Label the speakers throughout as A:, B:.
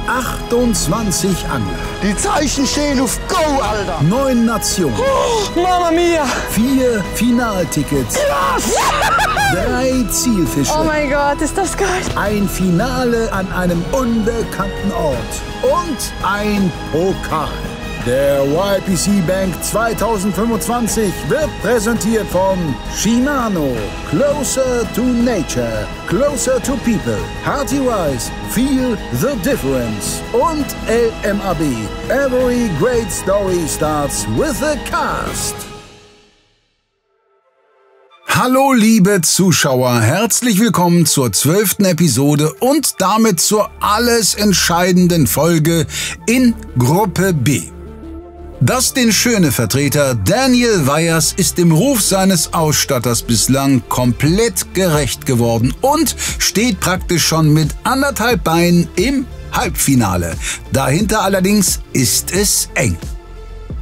A: 28 Angler.
B: Die Zeichen stehen auf Go, Alter.
A: 9 Nationen.
B: Oh, Mama Mia.
A: 4 Finaltickets.
B: Yes.
A: 3 Zielfische.
C: Oh mein Gott, ist das geil.
A: Ein Finale an einem unbekannten Ort. Und ein Pokal. Der YPC Bank 2025 wird präsentiert von Shimano. Closer to Nature, Closer to People. Hearty Rice, Feel the Difference. Und LMAB. Every great story starts with a cast. Hallo liebe Zuschauer, herzlich willkommen zur 12. Episode und damit zur alles entscheidenden Folge in Gruppe B. Dustin Schöne-Vertreter Daniel Weyers ist dem Ruf seines Ausstatters bislang komplett gerecht geworden und steht praktisch schon mit 1,5 Beinen im Halbfinale. Dahinter allerdings ist es eng.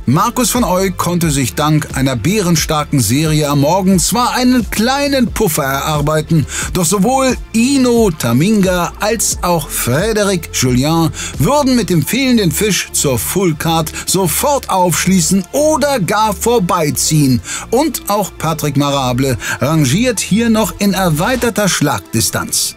A: Markus von Eu konnte sich dank einer bärenstarken Serie am Morgen zwar einen kleinen Puffer erarbeiten, doch sowohl Ino Taminga als auch Frédéric Julien würden mit dem fehlenden Fisch zur Fullcard sofort aufschließen oder gar vorbeiziehen. Und auch Patrick Marable rangiert hier noch in erweiterter Schlagdistanz.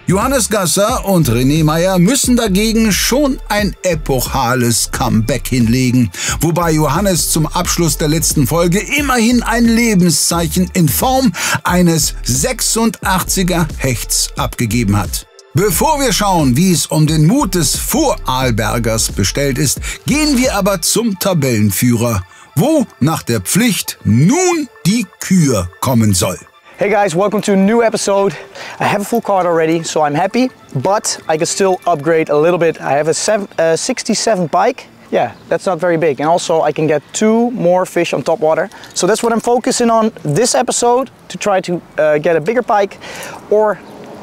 A: Johannes Gasser und René Meyer müssen dagegen schon ein epochales Comeback hinlegen, wobei Johannes zum Abschluss der letzten Folge immerhin ein Lebenszeichen in Form eines 86er Hechts abgegeben hat. Bevor wir schauen, wie es um den Mut des Vorarlbergers bestellt ist, gehen wir aber zum Tabellenführer, wo nach der Pflicht nun die Kür kommen soll.
B: Hey guys, welcome to a new episode. I have a full card already, so I'm happy, but I can still upgrade a little bit. I have a 67 pike. Yeah, that's not very big. And also I can get 2 more fish on top water. So that's what I'm focusing on this episode, to try to get a bigger pike or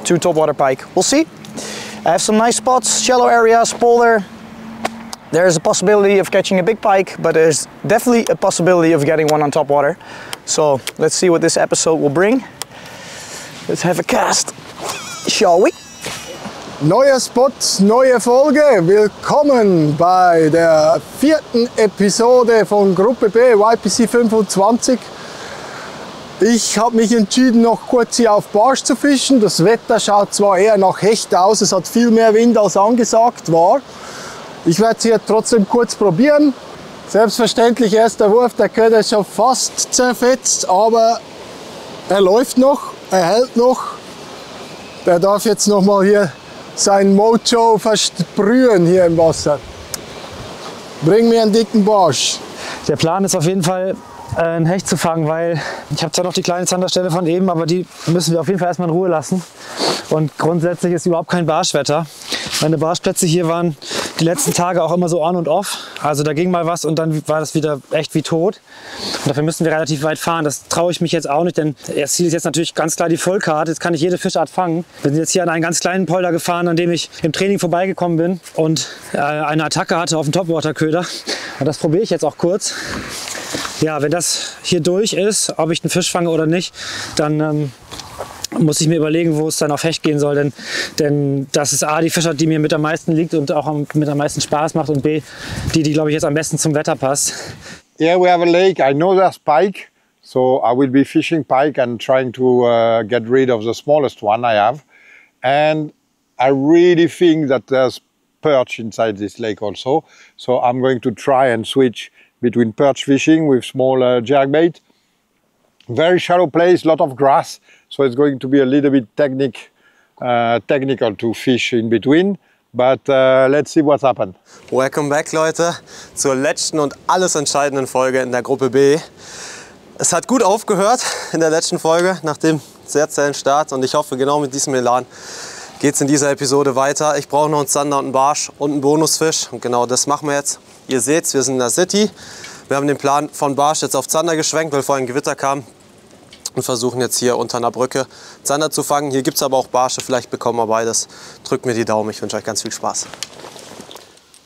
B: 2 top water pike. We'll see. I have some nice spots, shallow areas, polder. There's a possibility of catching a big pike, but there's definitely a possibility of getting one on top water. So let's see what this episode will bring. Let's have a cast, shall we?
D: Neuer Spot, neue Folge. Willkommen bei der 4. Episode von Gruppe B, YPC 25. Ich habe mich entschieden, noch kurz hier auf Barsch zu fischen. Das Wetter schaut zwar eher nach Hecht aus, es hat viel mehr Wind als angesagt war. Ich werde es hier trotzdem kurz probieren. Selbstverständlich erster Wurf, der Köder ist schon fast zerfetzt, aber er läuft noch, er hält noch. Der darf jetzt noch mal hier sein Mojo versprühen hier im Wasser. Bring mir einen dicken Barsch.
B: Der Plan ist auf jeden Fall, einen Hecht zu fangen, weil ich habe zwar noch die kleine Zanderstelle von eben, aber die müssen wir auf jeden Fall erstmal in Ruhe lassen. Und grundsätzlich ist überhaupt kein Barschwetter. Meine Barschplätze hier waren die letzten Tage auch immer so on und off. Also da ging mal was und dann war das wieder echt wie tot. Und dafür müssen wir relativ weit fahren. Das traue ich mich jetzt auch nicht, denn das Ziel ist jetzt natürlich ganz klar die Vollkarte. Jetzt kann ich jede Fischart fangen. Wir sind jetzt hier an einen ganz kleinen Polder gefahren, an dem ich im Training vorbeigekommen bin und eine Attacke hatte auf dem Topwater-Köder. Und das probiere ich jetzt auch kurz. Ja, wenn das hier durch ist, ob ich einen Fisch fange oder nicht, dann muss ich mir überlegen, wo es dann auf Hecht gehen soll, denn das ist A, die Fischart, die mir mit am meisten liegt und auch mit am meisten Spaß macht, und B, die glaube ich jetzt am besten zum Wetter passt.
E: Yeah, we have a lake. I know there's pike, so I will be fishing pike and trying to get rid of the smallest one I have. And I really think that there's perch inside this lake also, so I'm going to try and switch between perch fishing with small jerkbait. Very shallow place, lot of grass, so it's going to be a little bit technical to fish in between, but let's see what's happened.
F: Welcome back, Leute, zur letzten und alles entscheidenden Folge in der Gruppe B. Es hat gut aufgehört in der letzten Folge nach dem sehr zähen Start, und ich hoffe, genau mit diesem Elan geht es in dieser Episode weiter. Ich brauche noch einen Zander und einen Barsch und einen Bonusfisch, und genau das machen wir jetzt. Ihr seht, wir sind in der City. Wir haben den Plan von Barsch jetzt auf Zander geschwenkt, weil vorhin Gewitter kam, und versuchen jetzt hier unter einer Brücke Zander zu fangen. Hier gibt es aber auch Barsche, vielleicht bekommen wir beides. Drückt mir die Daumen, ich wünsche euch ganz viel Spaß.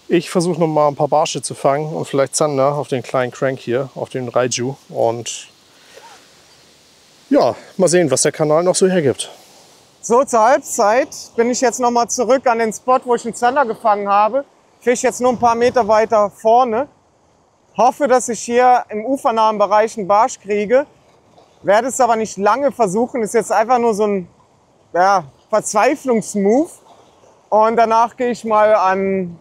G: Ich versuche noch mal ein paar Barsche zu fangen und vielleicht Zander auf den kleinen Crank hier, auf den Raiju. Und ja, mal sehen, was der Kanal noch so hergibt.
C: So, zur Halbzeit bin ich jetzt nochmal zurück an den Spot, wo ich den Zander gefangen habe. Fisch jetzt nur ein paar Meter weiter vorne. Hoffe, dass ich hier im ufernahen Bereich einen Barsch kriege. Werde es aber nicht lange versuchen. Ist jetzt einfach nur so ein Verzweiflungsmove. Und danach gehe ich mal an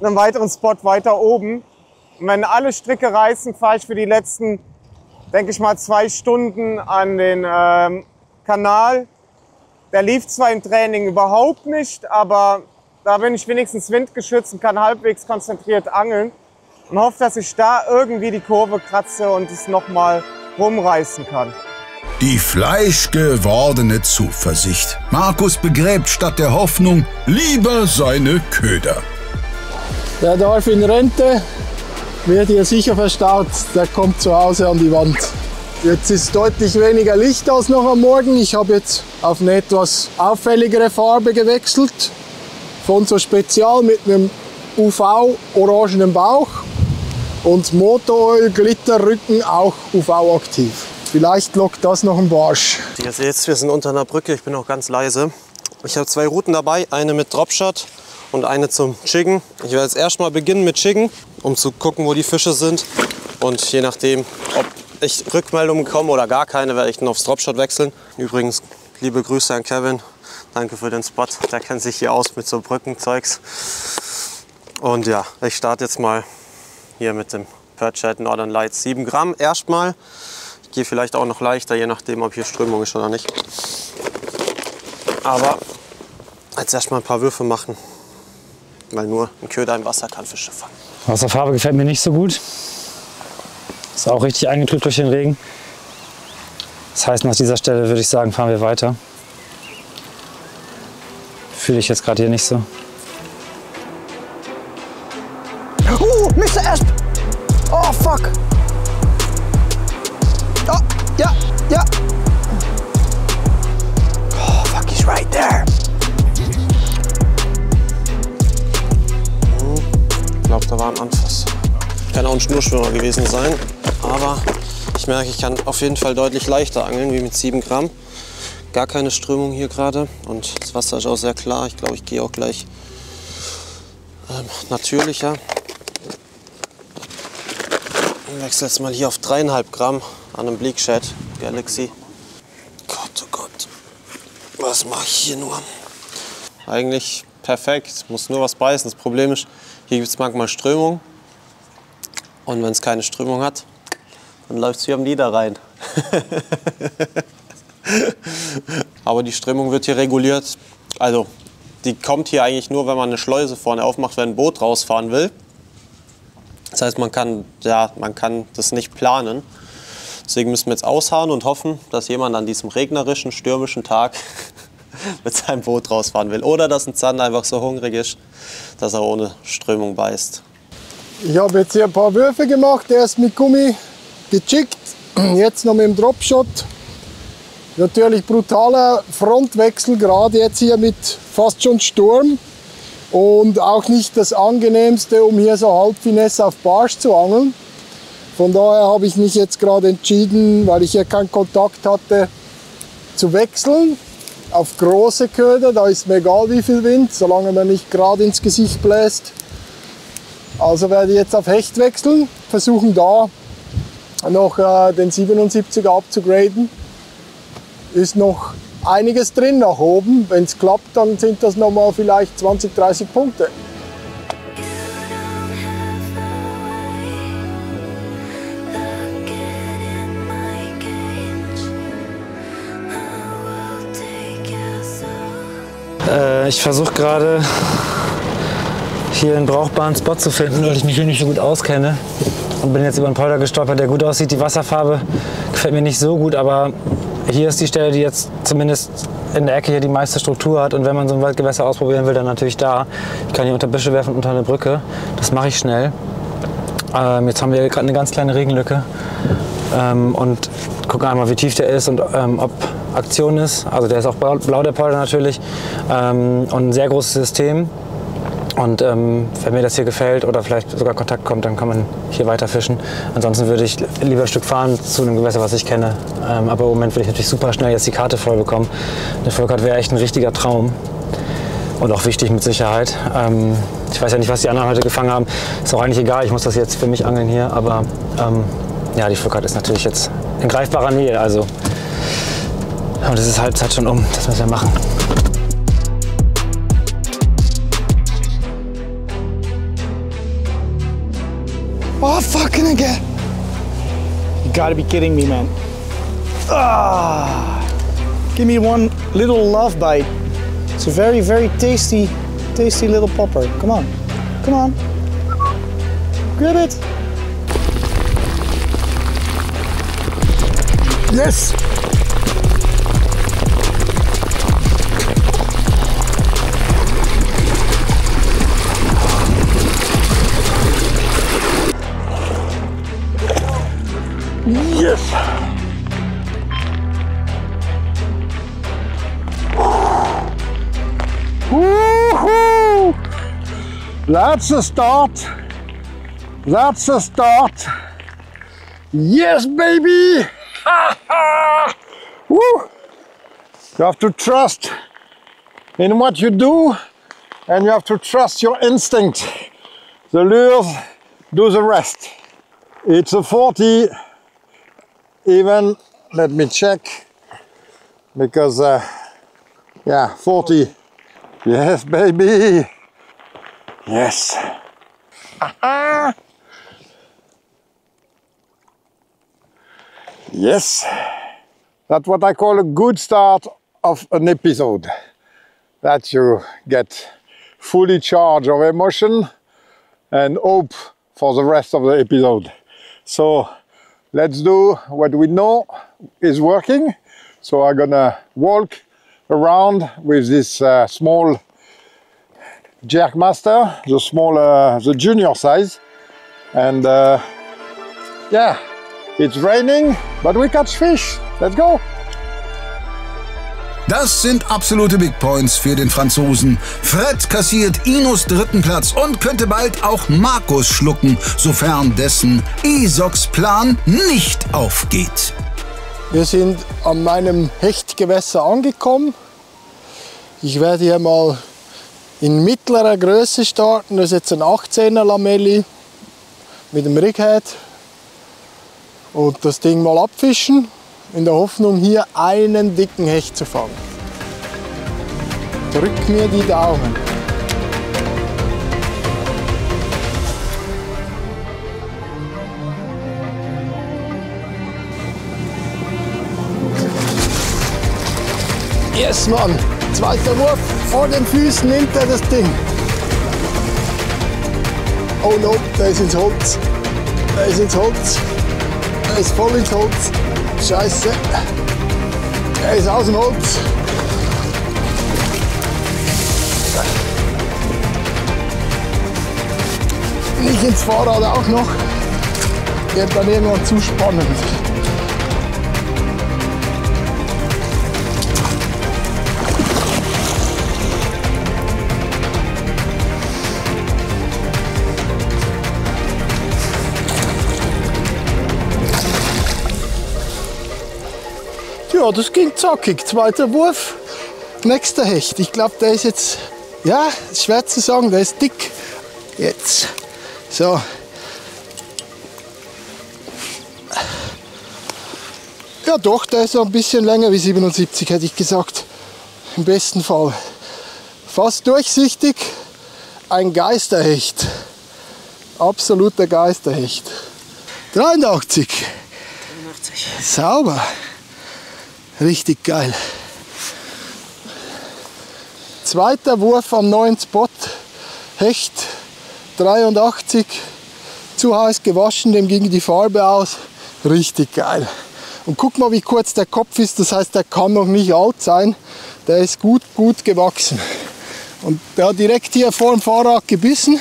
C: einem weiteren Spot weiter oben. Und wenn alle Stricke reißen, fahre ich für die letzten, denke ich mal, 2 Stunden an den Kanal. Der lief zwar im Training überhaupt nicht, aber da bin ich wenigstens windgeschützt und kann halbwegs konzentriert angeln. Und hoffe, dass ich da irgendwie die Kurve kratze und es nochmal rumreißen kann.
A: Die fleischgewordene Zuversicht. Markus begräbt statt der Hoffnung lieber seine Köder.
D: Der Dorf in Rente wird hier sicher verstaut. Der kommt zu Hause an die Wand. Jetzt ist deutlich weniger Licht als noch am Morgen. Ich habe jetzt auf eine etwas auffälligere Farbe gewechselt. Von so Spezial mit einem UV-orangenen Bauch und Motoröl, Glitterrücken auch UV-aktiv. Vielleicht lockt das noch ein Barsch.
F: Ihr seht, wir sind unter einer Brücke, ich bin auch ganz leise. Ich habe 2 Routen dabei, eine mit Dropshot und eine zum Jiggen. Ich werde jetzt erstmal beginnen mit Jiggen, um zu gucken, wo die Fische sind. Und je nachdem, ob ich Rückmeldungen bekomme oder gar keine, werde ich dann aufs Dropshot wechseln. Übrigens, liebe Grüße an Kevin. Danke für den Spot. Der kennt sich hier aus mit so Brückenzeugs. Und ja, ich starte jetzt mal hier mit dem Perch Northern Lights 7 Gramm erstmal. Ich gehe vielleicht auch noch leichter, je nachdem, ob hier Strömung ist oder nicht. Aber jetzt erstmal ein paar Würfe machen, weil nur ein Köder im Wasser kann Fische fangen.
B: Wasserfarbe gefällt mir nicht so gut. Ist auch richtig eingetrübt durch den Regen. Das heißt, nach dieser Stelle würde ich sagen, fahren wir weiter. Fühle ich jetzt gerade hier nicht so.
D: Mr. Asp! Oh, fuck! Oh, ja, ja! Oh, fuck, he's right there!
F: Ich glaube, da war ein Anfass. Kann auch ein Schnurschwimmer gewesen sein, aber ich merke, ich kann auf jeden Fall deutlich leichter angeln wie mit 7 Gramm. Gar keine Strömung hier gerade und das Wasser ist auch sehr klar. Ich glaube, ich gehe auch gleich natürlicher. Ich wechsle jetzt mal hier auf 3,5 Gramm an einem Bleak Shad Galaxy. Gott, oh Gott, was mache ich hier nur? Eigentlich perfekt, muss nur was beißen. Das Problem ist, hier gibt es manchmal Strömung. Und wenn es keine Strömung hat, dann läuft es wie am Niederrhein. Aber die Strömung wird hier reguliert. Also die kommt hier eigentlich nur, wenn man eine Schleuse vorne aufmacht, wenn ein Boot rausfahren will. Das heißt, man kann das nicht planen. Deswegen müssen wir jetzt ausharren und hoffen, dass jemand an diesem regnerischen, stürmischen Tag mit seinem Boot rausfahren will. Oder dass ein Zander einfach so hungrig ist, dass er ohne Strömung beißt.
D: Ich habe jetzt hier ein paar Würfe gemacht, erst mit Gummi gechickt, jetzt noch mit dem Dropshot. Natürlich brutaler Frontwechsel, gerade jetzt hier mit fast schon Sturm. Und auch nicht das Angenehmste, um hier so Halbfinesse auf Barsch zu angeln. Von daher habe ich mich jetzt gerade entschieden, weil ich hier keinen Kontakt hatte, zu wechseln auf große Köder. Da ist mir egal wie viel Wind, solange man nicht gerade ins Gesicht bläst. Also werde ich jetzt auf Hecht wechseln, versuchen da noch den 77er abzugraden. Ist noch einiges drin nach oben. Wenn es klappt, dann sind das nochmal vielleicht 20, 30 Punkte.
B: Ich versuche gerade hier einen brauchbaren Spot zu finden, weil ich mich hier nicht so gut auskenne. Und bin jetzt über einen Polder gestolpert, der gut aussieht. Die Wasserfarbe gefällt mir nicht so gut, aber hier ist die Stelle, die jetzt zumindest in der Ecke hier die meiste Struktur hat. Und wenn man so ein Waldgewässer ausprobieren will, dann natürlich da. Ich kann hier unter Büsche werfen, unter eine Brücke. Das mache ich schnell. Jetzt haben wir gerade eine ganz kleine Regenlücke. Und gucken einmal, wie tief der ist und ob Aktion ist. Also der ist auch blau, der Polder natürlich. Und ein sehr großes System. Und wenn mir das hier gefällt oder vielleicht sogar Kontakt kommt, dann kann man hier weiter fischen. Ansonsten würde ich lieber ein Stück fahren zu einem Gewässer, was ich kenne. Aber im Moment will ich natürlich super schnell jetzt die Karte voll bekommen. Eine Vollkarte wäre echt ein richtiger Traum. Und auch wichtig mit Sicherheit. Ich weiß ja nicht, was die anderen heute gefangen haben. Ist auch eigentlich egal, ich muss das jetzt für mich angeln hier. Aber ja, die Vollkarte ist natürlich jetzt in greifbarer Nähe. Also, und es ist Halbzeit schon um, das müssen wir machen.
D: Oh, fucking again.
H: You gotta be kidding me, man. Ah, give me one little love bite. It's a very, very tasty little popper. Come on, come on. Grab it.
D: Yes!
E: Yes! Woohoo! That's the start. That's the start. Yes, baby! Woo! You have to trust in what you do, and you have to trust your instinct. The lures do the rest. It's a 40. Even, let me check, because, yeah, 40. Yes, baby. Yes. Yes. That's what I call a good start of an episode. That you get fully charged of emotion and hope for the rest of the episode. So, let's do what we know is working. So I'm gonna walk around with this small Jerkmaster, the smaller, the junior size. And yeah, it's raining, but we catch fish. Let's go.
A: Das sind absolute Big Points für den Franzosen. Fred kassiert Inos 3. Platz und könnte bald auch Markus schlucken, sofern dessen Esox-Plan nicht aufgeht.
D: Wir sind an meinem Hechtgewässer angekommen. Ich werde hier mal in mittlerer Größe starten. Das ist jetzt ein 18er Lamelli mit dem Righead. Und das Ding mal abfischen, in der Hoffnung, hier einen dicken Hecht zu fangen. Drück mir die Daumen. Yes, Mann! Zweiter Wurf, vor den Füßen nimmt er das Ding. Oh no, der ist ins Holz. Der ist ins Holz. Er ist voll ins Holz. Scheiße. Er ist aus dem Holz. Nicht ins Fahrrad auch noch. Wird dann irgendwann zu spannend. Ja, das ging zackig. Zweiter Wurf, nächster Hecht. Ich glaube, der ist jetzt, ja, ist schwer zu sagen, der ist dick. Jetzt. So. Ja doch, der ist ein bisschen länger wie 77, hätte ich gesagt. Im besten Fall. Fast durchsichtig. Ein Geisterhecht. Absoluter Geisterhecht. 83.
H: 85.
D: Sauber. Richtig geil. Zweiter Wurf am neuen Spot. Hecht 83. Zu heiß gewaschen, dem ging die Farbe aus. Richtig geil. Und guck mal, wie kurz der Kopf ist. Das heißt, der kann noch nicht alt sein. Der ist gut gewachsen. Und der hat direkt hier vor dem Fahrrad gebissen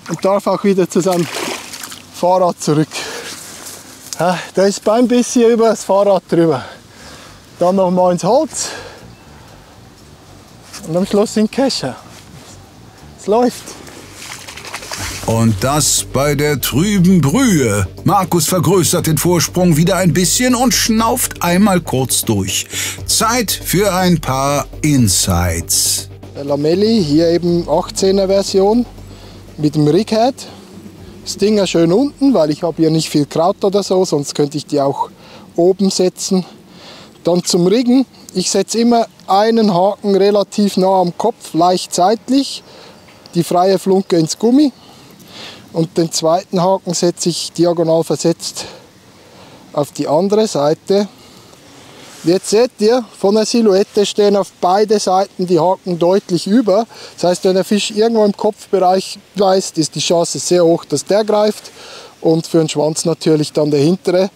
D: und darf auch wieder zu seinem Fahrrad zurück. Ja, der ist beim Biss hier über das Fahrrad drüber. Dann noch mal ins Holz und am Schluss in den Kescher. Das es läuft.
A: Und das bei der trüben Brühe. Markus vergrößert den Vorsprung wieder ein bisschen und schnauft einmal kurz durch. Zeit für ein paar Insights.
D: Der Lamelli, hier eben 18er Version mit dem Righead. Stinger schön unten, weil ich habe hier nicht viel Kraut oder so, sonst könnte ich die auch oben setzen. Dann zum Riggen. Ich setze immer einen Haken relativ nah am Kopf, leicht seitlich, die freie Flunke ins Gummi. Und den zweiten Haken setze ich diagonal versetzt auf die andere Seite. Jetzt seht ihr, von der Silhouette stehen auf beide Seiten die Haken deutlich über. Das heißt, wenn der Fisch irgendwo im Kopfbereich beißt, ist die Chance sehr hoch, dass der greift. Und für den Schwanz natürlich dann der hintere.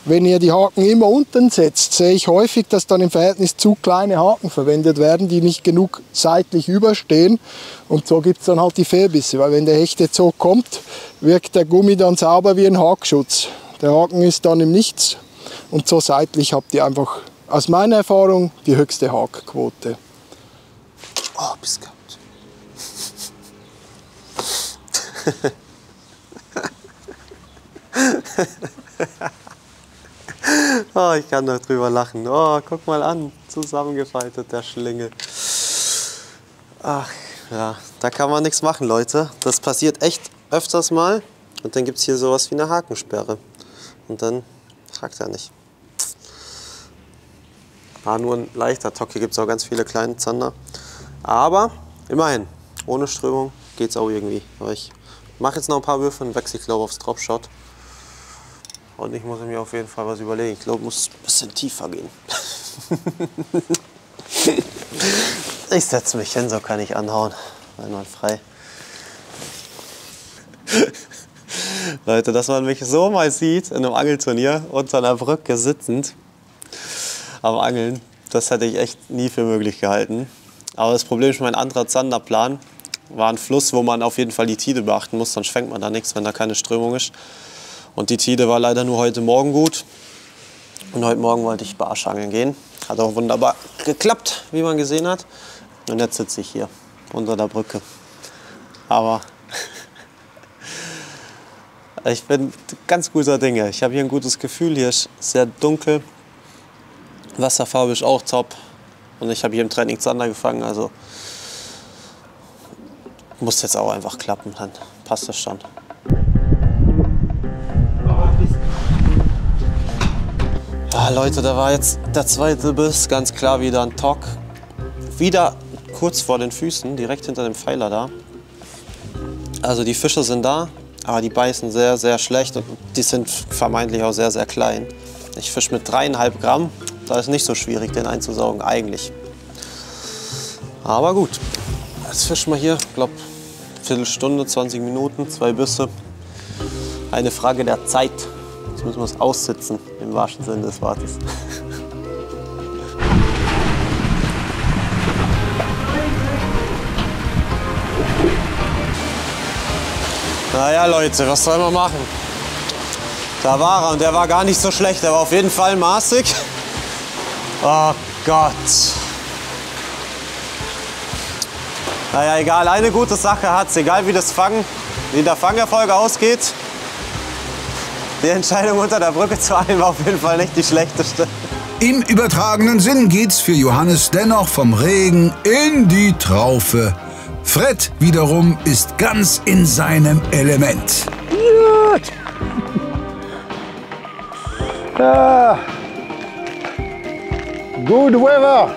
D: Wenn ihr die Haken immer unten setzt, sehe ich häufig, dass dann im Verhältnis zu kleine Haken verwendet werden, die nicht genug seitlich überstehen. Und so gibt es dann halt die Fehlbisse, weil wenn der Hecht jetzt so kommt, wirkt der Gummi dann sauber wie ein Hakschutz. Der Haken ist dann im Nichts und so seitlich habt ihr einfach, aus meiner Erfahrung, die höchste Hakquote.
F: Oh, bist gehabt. Oh, ich kann doch drüber lachen. Oh, guck mal an, zusammengefaltet, der Schlingel. Ach, ja, da kann man nichts machen, Leute. Das passiert echt öfters mal. Und dann gibt es hier sowas wie eine Hakensperre. Und dann hakt er nicht. War nur ein leichter Tock. Hier gibt es auch ganz viele kleine Zander. Aber immerhin, ohne Strömung geht es auch irgendwie. Aber ich mache jetzt noch ein paar Würfe und wechsle, glaube ich, aufs Dropshot. Und ich muss mir auf jeden Fall was überlegen. Ich glaube, ich muss ein bisschen tiefer gehen. Ich setze mich hin, so kann ich anhauen. Einwandfrei. Leute, dass man mich so mal sieht in einem Angelturnier unter einer Brücke sitzend am Angeln, das hätte ich echt nie für möglich gehalten. Aber das Problem ist, mein anderer Zanderplan war ein Fluss, wo man auf jeden Fall die Tide beachten muss, sonst fängt man da nichts, wenn da keine Strömung ist. Und die Tide war leider nur heute Morgen gut. Und heute Morgen wollte ich Barschangeln gehen. Hat auch wunderbar geklappt, wie man gesehen hat. Und jetzt sitze ich hier unter der Brücke. Aber ich bin ganz guter Dinge. Ich habe hier ein gutes Gefühl. Hier ist sehr dunkel. Wasserfarbe ist auch top. Und ich habe hier im Training Zander gefangen. Also muss jetzt auch einfach klappen. Dann passt das schon. Ah, Leute, da war jetzt der zweite Biss, ganz klar wieder ein Tock. Wieder kurz vor den Füßen, direkt hinter dem Pfeiler da. Also die Fische sind da, aber die beißen sehr, sehr schlecht und die sind vermeintlich auch sehr, sehr klein. Ich fische mit 3,5 Gramm, da ist nicht so schwierig, den einzusaugen eigentlich. Aber gut, jetzt fischen wir hier, ich glaube, Viertelstunde, 20 Minuten, 2 Bisse. Eine Frage der Zeit. Jetzt müssen wir es aussitzen, im wahrsten Sinne des Wortes. Naja, Leute, was soll man machen? Da war er und der war gar nicht so schlecht. Der war auf jeden Fall maßig. Oh Gott. Naja, egal, eine gute Sache hat's. Egal wie der Fangerfolg ausgeht. Die Entscheidung unter der Brücke zu eilen war auf jeden Fall nicht die schlechteste.
A: Im übertragenen Sinn geht's für Johannes dennoch vom Regen in die Traufe. Fred wiederum ist ganz in seinem Element.
E: Gut. Ah. Good weather.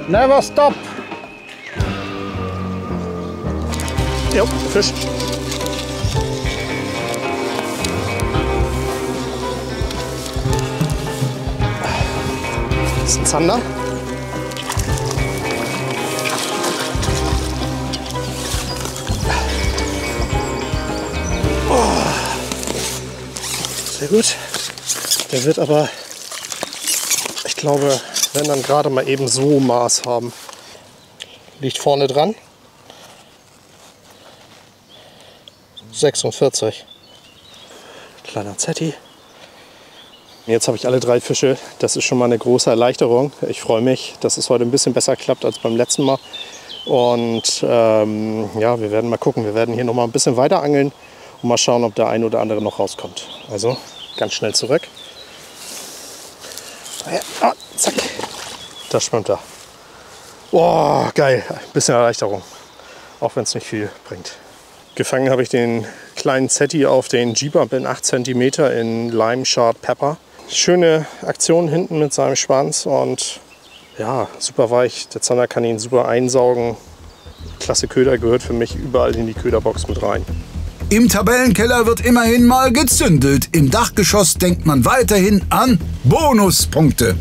E: Never stop.
G: Ja, Fisch. Das ist ein Zander. Oh. Sehr gut. Der wird aber, ich glaube, wenn dann gerade mal eben so Maß haben. Liegt vorne dran. 46. Kleiner Zetti. Jetzt habe ich alle 3 Fische. Das ist schon mal eine große Erleichterung. Ich freue mich, dass es heute ein bisschen besser klappt als beim letzten Mal. Und ja, wir werden mal gucken. Wir werden hier noch mal ein bisschen weiter angeln und mal schauen, ob der ein oder andere noch rauskommt. Also ganz schnell zurück. Ja, zack. Da schwimmt er. Boah, geil. Ein bisschen Erleichterung. Auch wenn es nicht viel bringt. Gefangen habe ich den kleinen Zetti auf den G-Bump in 8 cm in Lime Shard Pepper. Schöne Aktion hinten mit seinem Schwanz und ja, super weich. Der Zander kann ihn super einsaugen. Klasse Köder, gehört für mich überall in die Köderbox mit rein.
A: Im Tabellenkeller wird immerhin mal gezündelt. Im Dachgeschoss denkt man weiterhin an Bonuspunkte.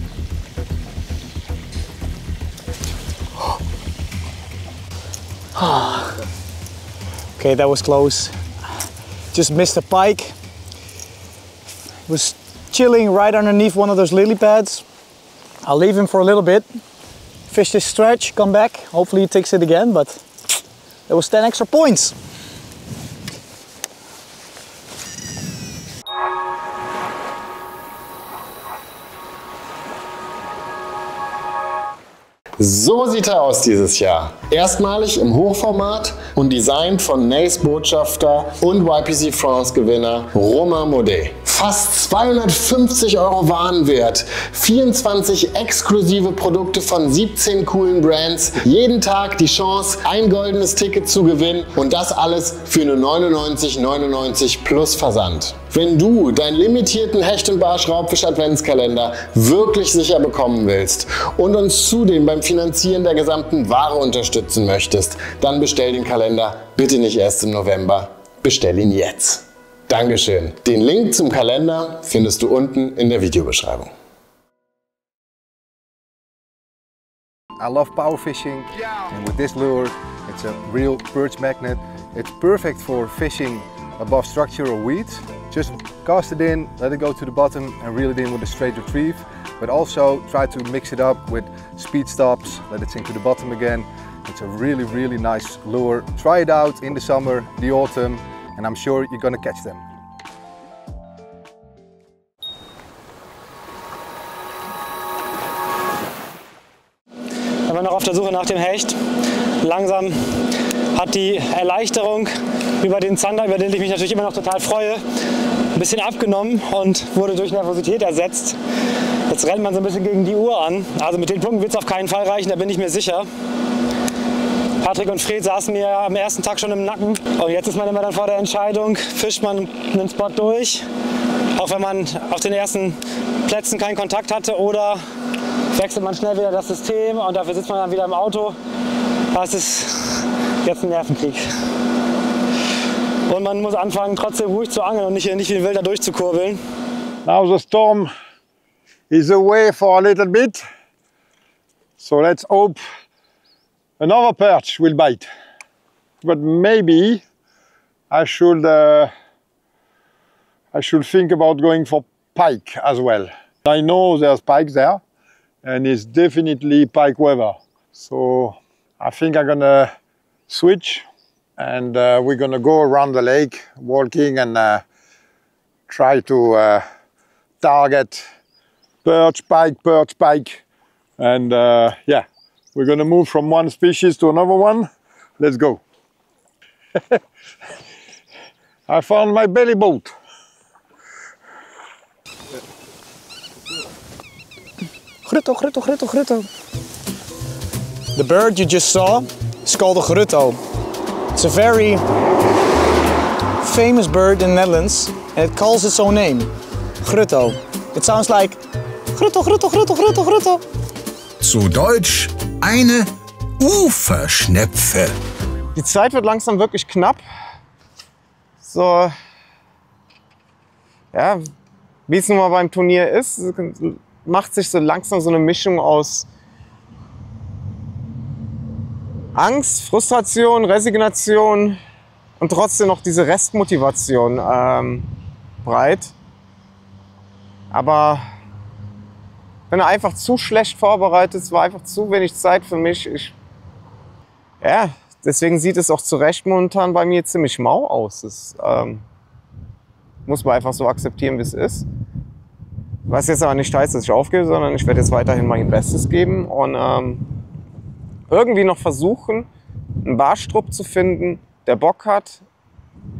H: Okay, that was close. Just missed a pike. Was chilling right underneath one of those lily pads. I'll leave him for a little bit. Fish this stretch, come back. Hopefully he takes it again, but it was 10 extra points.
I: So sieht er aus dieses Jahr. Erstmalig im Hochformat und designt von Nace Botschafter und YPC France Gewinner Romain Maudet. Fast 250 € Warenwert, 24 exklusive Produkte von 17 coolen Brands, jeden Tag die Chance, ein goldenes Ticket zu gewinnen und das alles für nur 99,99 € plus Versand. Wenn du deinen limitierten Hecht- und Barsch-Raubfisch Adventskalender wirklich sicher bekommen willst und uns zudem beim Finanzieren der gesamten Ware unterstützen möchtest, dann bestell den Kalender bitte nicht erst im November, bestell ihn jetzt. Dankeschön. Den Link zum Kalender findest du unten in der Videobeschreibung.
J: I love power fishing, and with this lure, it's a real perch magnet. It's perfect for fishing above structure or weeds. Just cast it in, let it go to the bottom and reel it in with a straight retrieve. But also try to mix it up with speed stops, let it sink to the bottom again. It's a really, really nice lure. Try it out in the summer, the autumn, and I'm sure you're gonna catch them.
B: Wenn wir noch auf der Suche nach dem Hecht. Langsam hat die Erleichterung über den Zander, über den ich mich natürlich immer noch total freue, ein bisschen abgenommen und wurde durch Nervosität ersetzt. Jetzt rennt man so ein bisschen gegen die Uhr an. Also mit den Punkten wird es auf keinen Fall reichen, da bin ich mir sicher. Patrick und Fred saßen mir am ersten Tag schon im Nacken. Und jetzt ist man immer dann vor der Entscheidung, fischt man einen Spot durch, auch wenn man auf den ersten Plätzen keinen Kontakt hatte, oder wechselt man schnell wieder das System und dafür sitzt man dann wieder im Auto. Das ist jetzt ein Nervenkrieg. Und man muss anfangen, trotzdem ruhig zu angeln und nicht wie ein Wilder durchzukurbeln.
E: Now the storm is away for a little bit. So let's hope another perch will bite. But maybe I should think about going for pike as well. I know there's pike there, and it's definitely pike weather. So I think I'm gonna switch, and we're gonna go around the lake walking and try to target perch, pike, and yeah, we're gonna move from one species to another one. Let's go. I found my belly boat.
H: Grutto, grutto, grutto, grutto. The bird you just saw is called a grutto. It's a very famous bird in the Netherlands, and it calls its own name, grutto. It sounds like grutto, grutto, grutto, grutto, grutto.
A: Zu Deutsch eine Uferschnepfe.
C: Die Zeit wird langsam wirklich knapp. So, ja, wie es nun mal beim Turnier ist, macht sich so langsam so eine Mischung aus Angst, Frustration, Resignation und trotzdem noch diese Restmotivation breit. Aber ich bin einfach zu schlecht vorbereitet, es war einfach zu wenig Zeit für mich. Ja, deswegen sieht es auch zu Recht momentan bei mir ziemlich mau aus. Das muss man einfach so akzeptieren, wie es ist. Was jetzt aber nicht heißt, dass ich aufgebe, sondern ich werde jetzt weiterhin mein Bestes geben. Und irgendwie noch versuchen, einen Barstrupp zu finden, der Bock hat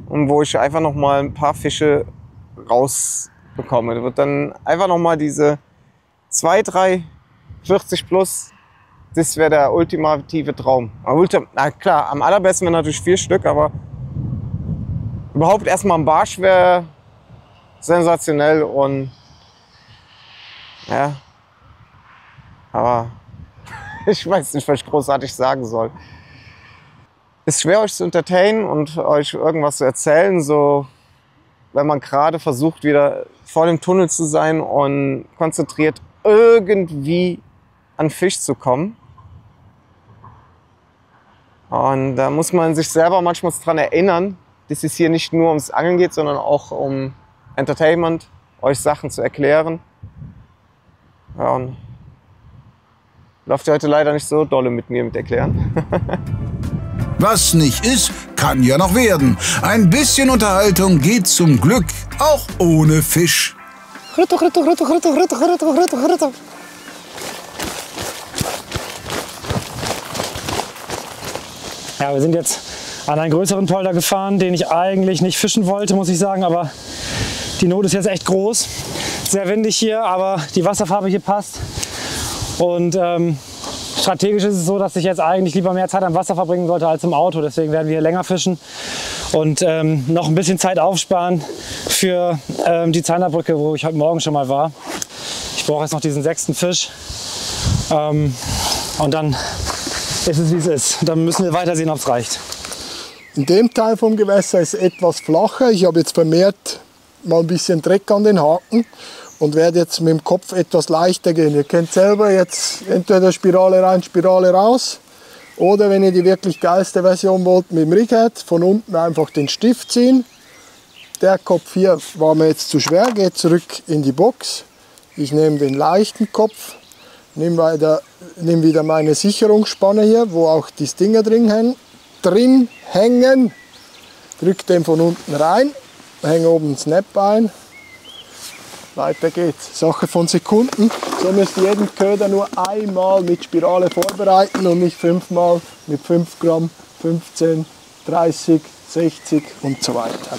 C: und wo ich einfach noch mal ein paar Fische rausbekomme. Da wird dann einfach noch mal diese 2, 3, 40 plus, das wäre der ultimative Traum. Na klar, am allerbesten wäre natürlich 4 Stück, aber überhaupt erstmal ein Barsch wäre sensationell und ja, aber ich weiß nicht, was ich großartig sagen soll. Es ist schwer, euch zu entertainen und euch irgendwas zu erzählen, so wenn man gerade versucht, wieder vor dem Tunnel zu sein und konzentriert irgendwie an Fisch zu kommen. Und da muss man sich selber manchmal daran erinnern, dass es hier nicht nur ums Angeln geht, sondern auch um Entertainment, euch Sachen zu erklären. Ja, und läuft ja heute leider nicht so dolle mit mir mit Erklären.
A: Was nicht ist, kann ja noch werden. Ein bisschen Unterhaltung geht zum Glück auch ohne Fisch.
B: Ja, wir sind jetzt an einen größeren Polder gefahren, den ich eigentlich nicht fischen wollte, muss ich sagen, aber die Not ist jetzt echt groß. Sehr windig hier, aber die Wasserfarbe hier passt. Und strategisch ist es so, dass ich jetzt eigentlich lieber mehr Zeit am Wasser verbringen sollte als im Auto. Deswegen werden wir hier länger fischen und noch ein bisschen Zeit aufsparen für die Zanderbrücke, wo ich heute Morgen schon mal war. Ich brauche jetzt noch diesen 6. Fisch und dann ist es, wie es ist. Dann müssen wir weiter sehen, ob es reicht.
D: In dem Teil vom Gewässer ist es etwas flacher. Ich habe jetzt vermehrt mal ein bisschen Dreck an den Haken und werde jetzt mit dem Kopf etwas leichter gehen. Ihr kennt selber jetzt entweder Spirale rein, Spirale raus. Oder wenn ihr die wirklich geilste Version wollt, mit dem Righead von unten einfach den Stift ziehen. Der Kopf hier war mir jetzt zu schwer, geht zurück in die Box. Ich nehme den leichten Kopf, nehme wieder meine Sicherungsspanne hier, wo auch die Stinger drin hängen. Drücke den von unten rein, hänge oben den Snap ein. Weiter geht's. Sache von Sekunden. So müsst ihr jeden Köder nur einmal mit Spirale vorbereiten und nicht 5-mal mit 5 Gramm, 15, 30, 60 und so weiter.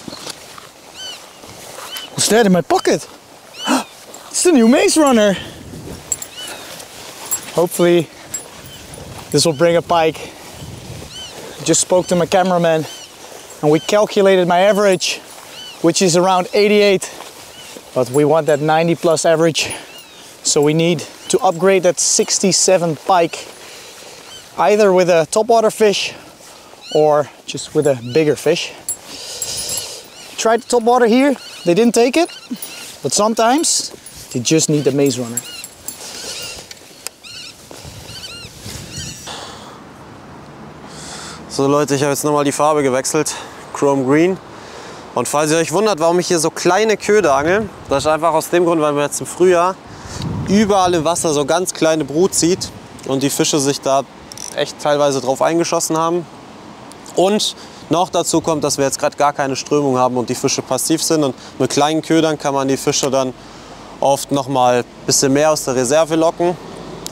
H: What's that in my pocket? It's the new Maze Runner. Hopefully this will bring a pike. I just spoke to my cameraman and we calculated my average, which is around 88. But we want that 90 plus average. So we need to upgrade that 67 pike, either with a topwater fish or just with a bigger fish. Tried the topwater here, they didn't take it, but sometimes they just need the Maze Runner.
F: So Leute, ich habe jetzt nochmal die Farbe gewechselt, Chrome Green. Und falls ihr euch wundert, warum ich hier so kleine Köder angel, das ist einfach aus dem Grund, weil man jetzt im Frühjahr überall im Wasser so ganz kleine Brut sieht und die Fische sich da echt teilweise drauf eingeschossen haben. Und noch dazu kommt, dass wir jetzt gerade gar keine Strömung haben und die Fische passiv sind. Und mit kleinen Ködern kann man die Fische dann oft noch mal ein bisschen mehr aus der Reserve locken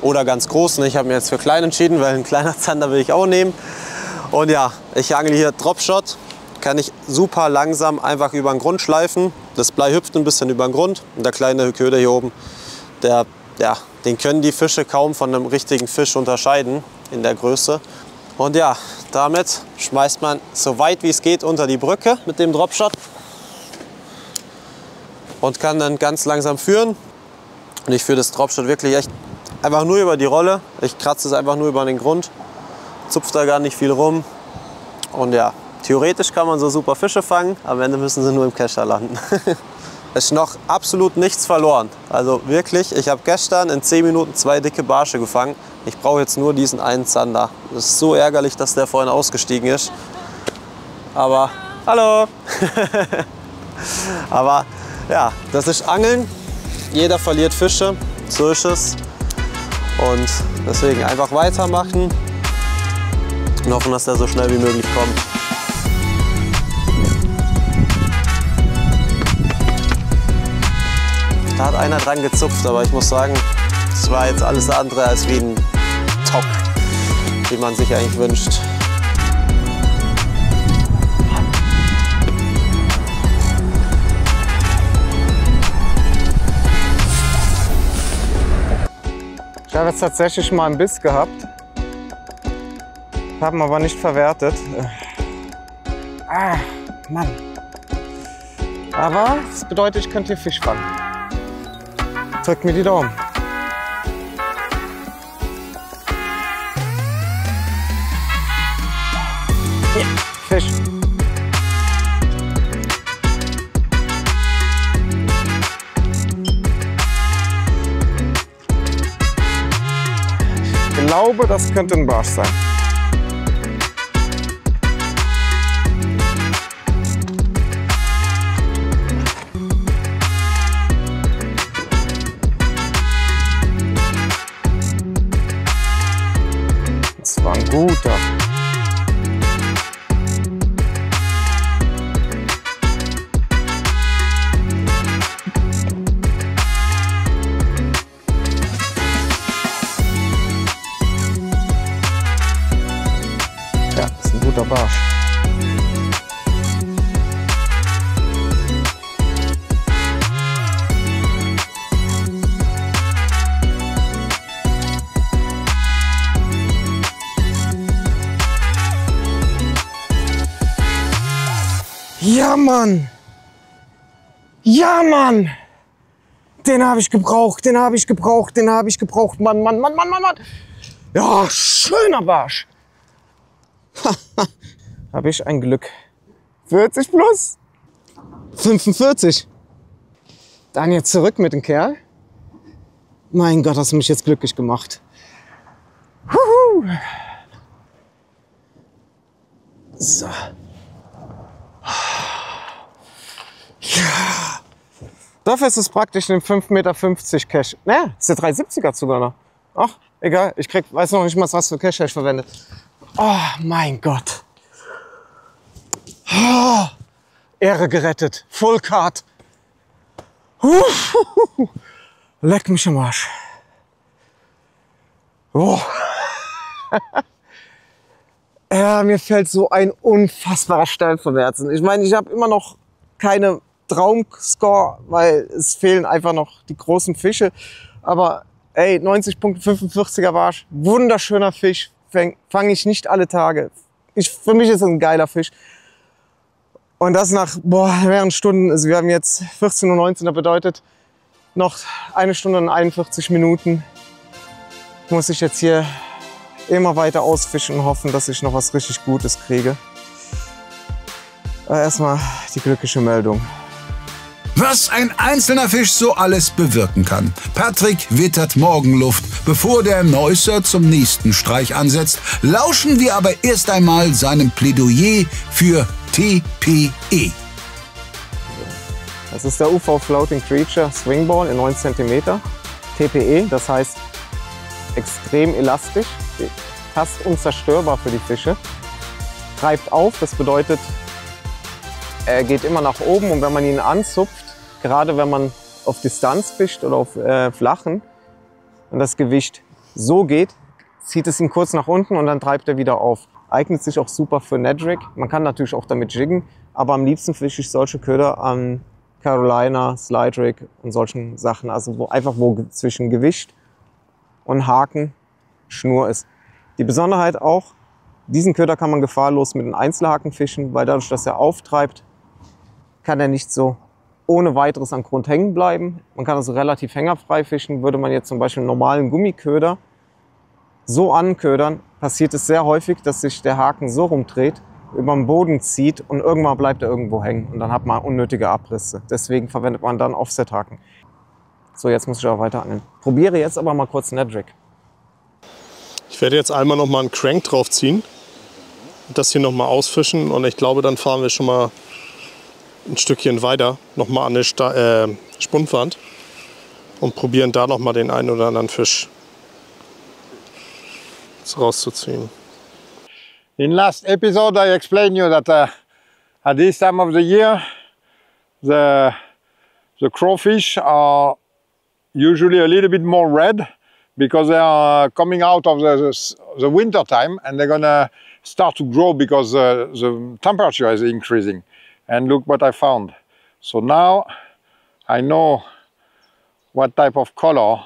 F: oder ganz großen. Ich habe mir jetzt für klein entschieden, weil ein kleiner Zander will ich auch nehmen. Und ja, ich angle hier Dropshot. Kann ich super langsam einfach über den Grund schleifen. Das Blei hüpft ein bisschen über den Grund. Und der kleine Köder hier oben, den können die Fische kaum von einem richtigen Fisch unterscheiden in der Größe. Und ja, damit schmeißt man so weit wie es geht unter die Brücke mit dem Dropshot und kann dann ganz langsam führen. Und ich führe das Dropshot wirklich echt einfach nur über die Rolle. Ich kratze es einfach nur über den Grund, zupfe da gar nicht viel rum. Und ja, theoretisch kann man so super Fische fangen, am Ende müssen sie nur im Kescher landen. Es ist noch absolut nichts verloren. Also wirklich, ich habe gestern in 10 Minuten 2 dicke Barsche gefangen. Ich brauche jetzt nur diesen einen Zander. Das ist so ärgerlich, dass der vorhin ausgestiegen ist. Aber, hallo! Aber ja, das ist Angeln. Jeder verliert Fische, so ist es. Und deswegen einfach weitermachen und hoffen, dass der so schnell wie möglich kommt. Da hat einer dran gezupft, aber ich muss sagen, es war jetzt alles andere als wie ein wie man sich eigentlich wünscht.
C: Ich habe jetzt tatsächlich mal einen Biss gehabt, habe ihn aber nicht verwertet. Ah, Mann. Aber das bedeutet, ich könnte hier Fisch fangen. Drückt mir die Daumen. Hier, Fisch. Ich glaube, das könnte ein Barsch sein. Das war ein guter. Ja, das ist ein guter Barsch. Ja, Mann! Ja, Mann! Den habe ich gebraucht, den habe ich gebraucht, den habe ich gebraucht. Mann, Mann, Mann, Mann, Mann, Mann! Ja, schöner Barsch! Habe ich ein Glück. 40 plus? 45. Dann jetzt zurück mit dem Kerl. Mein Gott, hast du mich jetzt glücklich gemacht. Huhu. So. Ja. Dafür ist es praktisch ein 5,50 Meter Cache. Ne, ist der 370er sogar noch. Ach, egal. Ich weiß noch nicht mal, was für Cache ich verwende. Oh, mein Gott. Oh, Ehre gerettet. Full Card. Leck mich am Arsch. Oh. Ja, mir fällt so ein unfassbarer Stein vom Herzen. Ich meine, ich habe immer noch keine Traumscore, weil es fehlen einfach noch die großen Fische. Aber ey, 90 Punkte, 45er Barsch, wunderschöner Fisch, fange ich nicht alle Tage. Für mich ist es ein geiler Fisch. Und das nach mehreren Stunden, also wir haben jetzt 14:19 Uhr, das bedeutet noch 1 Stunde und 41 Minuten muss ich jetzt hier immer weiter ausfischen und hoffen, dass ich noch was richtig Gutes kriege. Aber erstmal die glückliche Meldung.
A: Was ein einzelner Fisch so alles bewirken kann. Patrick wittert Morgenluft. Bevor der Neusser zum nächsten Streich ansetzt, lauschen wir aber erst einmal seinem Plädoyer für TPE.
C: Das ist der UV Floating Creature Swingball in 9 cm. TPE, das heißt extrem elastisch, fast unzerstörbar für die Fische. Treibt auf, das bedeutet, er geht immer nach oben und wenn man ihn anzupft, gerade wenn man auf Distanz fischt oder auf flachen und das Gewicht so geht, zieht es ihn kurz nach unten und dann treibt er wieder auf. Eignet sich auch super für Nedrig. Man kann natürlich auch damit jiggen, aber am liebsten fische ich solche Köder an Carolina, Slide Rig und solchen Sachen, also wo zwischen Gewicht und Haken Schnur ist. Die Besonderheit auch, diesen Köder kann man gefahrlos mit einem Einzelhaken fischen, weil dadurch, dass er auftreibt, kann er nicht so ohne weiteres am Grund hängen bleiben. Man kann also relativ hängerfrei fischen. Würde man jetzt zum Beispiel einen normalen Gummiköder so anködern, passiert es sehr häufig, dass sich der Haken so rumdreht, über den Boden zieht und irgendwann bleibt er irgendwo hängen. Und dann hat man unnötige Abrisse. Deswegen verwendet man dann Offset-Haken. So, jetzt muss ich auch weiter angeln. Probiere jetzt aber mal kurz Nedrig.
G: Ich werde jetzt einmal noch mal einen Crank drauf ziehen. Das hier noch mal ausfischen und ich glaube, dann fahren wir schon mal ein Stückchen weiter, noch mal an eine Spundwand und probieren da noch mal den einen oder anderen Fisch rauszuziehen.
E: In last episode I explained you that at this time of the year the crawfish are usually a little bit more red because they are coming out of the winter time and they're gonna start to grow because the temperature is increasing. And look what I found. So now I know what type of color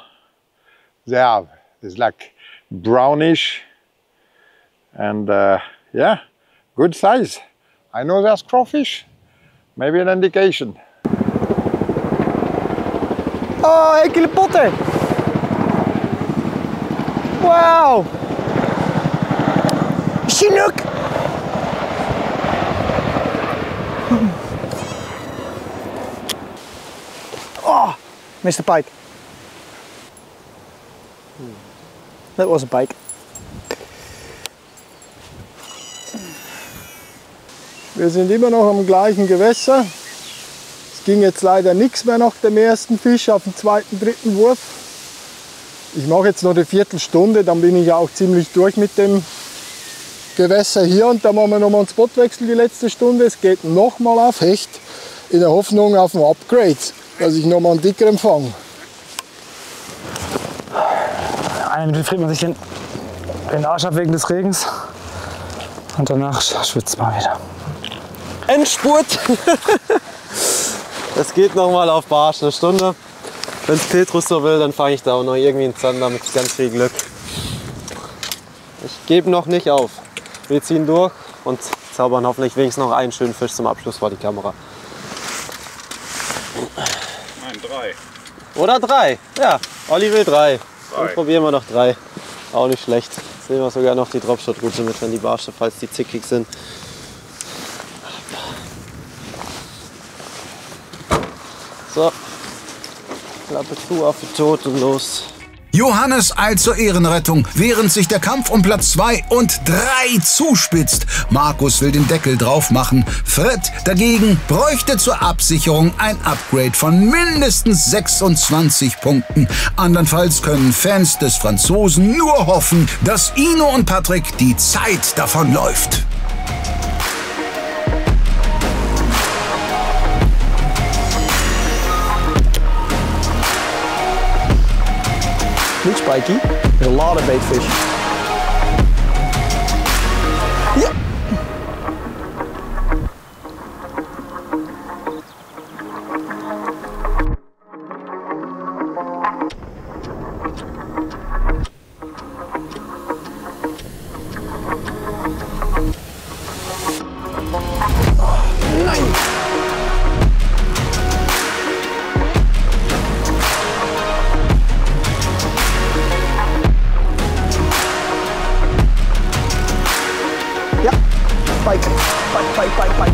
E: they have. It's like brownish and yeah, good size. I know there's crawfish. Maybe an indication.
H: Oh, enkele potten! Wow! Chinook! Oh, Mr. Pike. That was a pike.
D: Wir sind immer noch am gleichen Gewässer. Es ging jetzt leider nichts mehr nach dem ersten Fisch auf den zweiten, dritten Wurf. Ich mache jetzt noch eine Viertelstunde, dann bin ich auch ziemlich durch mit dem Gewässer hier und dann machen wir nochmal einen Spotwechsel die letzte Stunde. Es geht nochmal auf Hecht in der Hoffnung auf ein Upgrade, dass ich nochmal einen dickeren fange.
B: Eine Minute friert man sich den Arsch ab wegen des Regens und danach schwitzt man wieder.
F: Endspurt! Es geht nochmal auf Barsch eine Stunde. Wenn es Petrus so will, dann fange ich da auch noch irgendwie einen Zander mit ganz viel Glück. Ich gebe noch nicht auf. Wir ziehen durch und zaubern hoffentlich wenigstens noch einen schönen Fisch zum Abschluss vor die Kamera.
K: Nein, 3.
F: Oder 3. Ja, Olli will 3. Dann probieren wir noch 3. Auch nicht schlecht. Jetzt nehmen wir sogar noch die Dropshot-Route mit, wenn die Barsche, falls die zickig sind. So, Klappe zu, auf die Tod und los.
A: Johannes eilt zur Ehrenrettung, während sich der Kampf um Platz 2 und 3 zuspitzt. Markus will den Deckel drauf machen. Fred dagegen bräuchte zur Absicherung ein Upgrade von mindestens 26 Punkten. Andernfalls können Fans des Franzosen nur hoffen, dass Ino und Patrick die Zeit davonläuft.
H: Good spiky. There's a lot of bait fish. Yeah.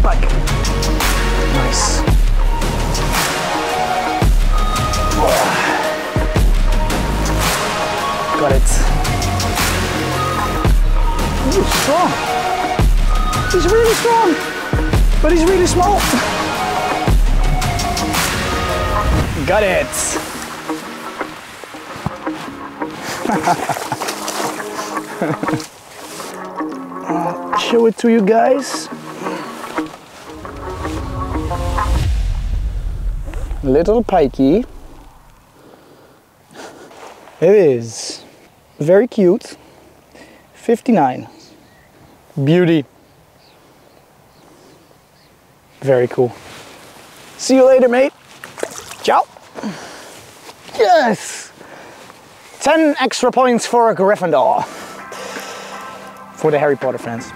H: Pike. Nice. Got it. He's strong. He's really strong, but he's really small. Got it. Show it to you guys. Little pikey. It is very cute. 59. Beauty. Very cool. See you later, mate. Ciao. Yes. 10 extra points for a Gryffindor. For the Harry Potter fans.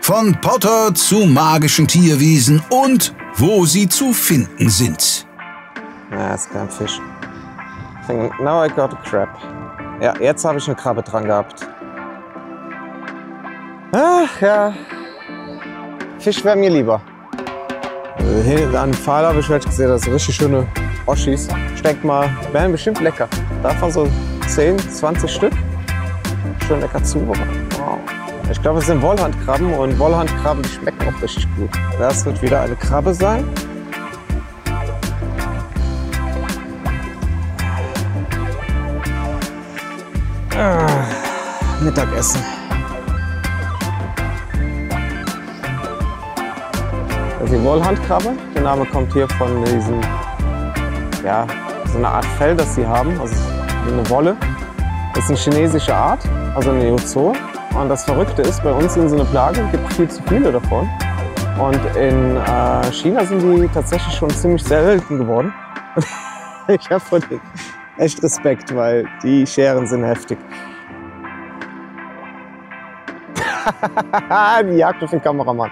A: Von Potter zu magischen Tierwesen und wo sie zu finden sind.
C: Ja, ist kein Fisch. Now I got a crab. Ja, jetzt habe ich eine Krabbe dran gehabt. Ach ja. Fisch wäre mir lieber. Hier an dem Pfahl habe ich gesehen, das sind richtig schöne Oschis. Ich denke mal, wären bestimmt lecker. Davon so 10, 20 Stück. Schön lecker zubereitet. Wow. Ich glaube, es sind Wollhandkrabben und Wollhandkrabben die schmecken auch richtig gut. Das wird wieder eine Krabbe sein. Mittagessen. Das ist die Wollhandkrabbe. Der Name kommt hier von diesen, ja, so eine Art Fell, das sie haben, also eine Wolle. Das ist eine chinesische Art, also eine Neozoa. Und das Verrückte ist, bei uns sind sie eine Plage, es gibt viel zu viele davon. Und in China sind die tatsächlich schon ziemlich selten geworden. Ich habe vor denen echt Respekt, weil die Scheren sind heftig. Die Jagd auf den Kameramann.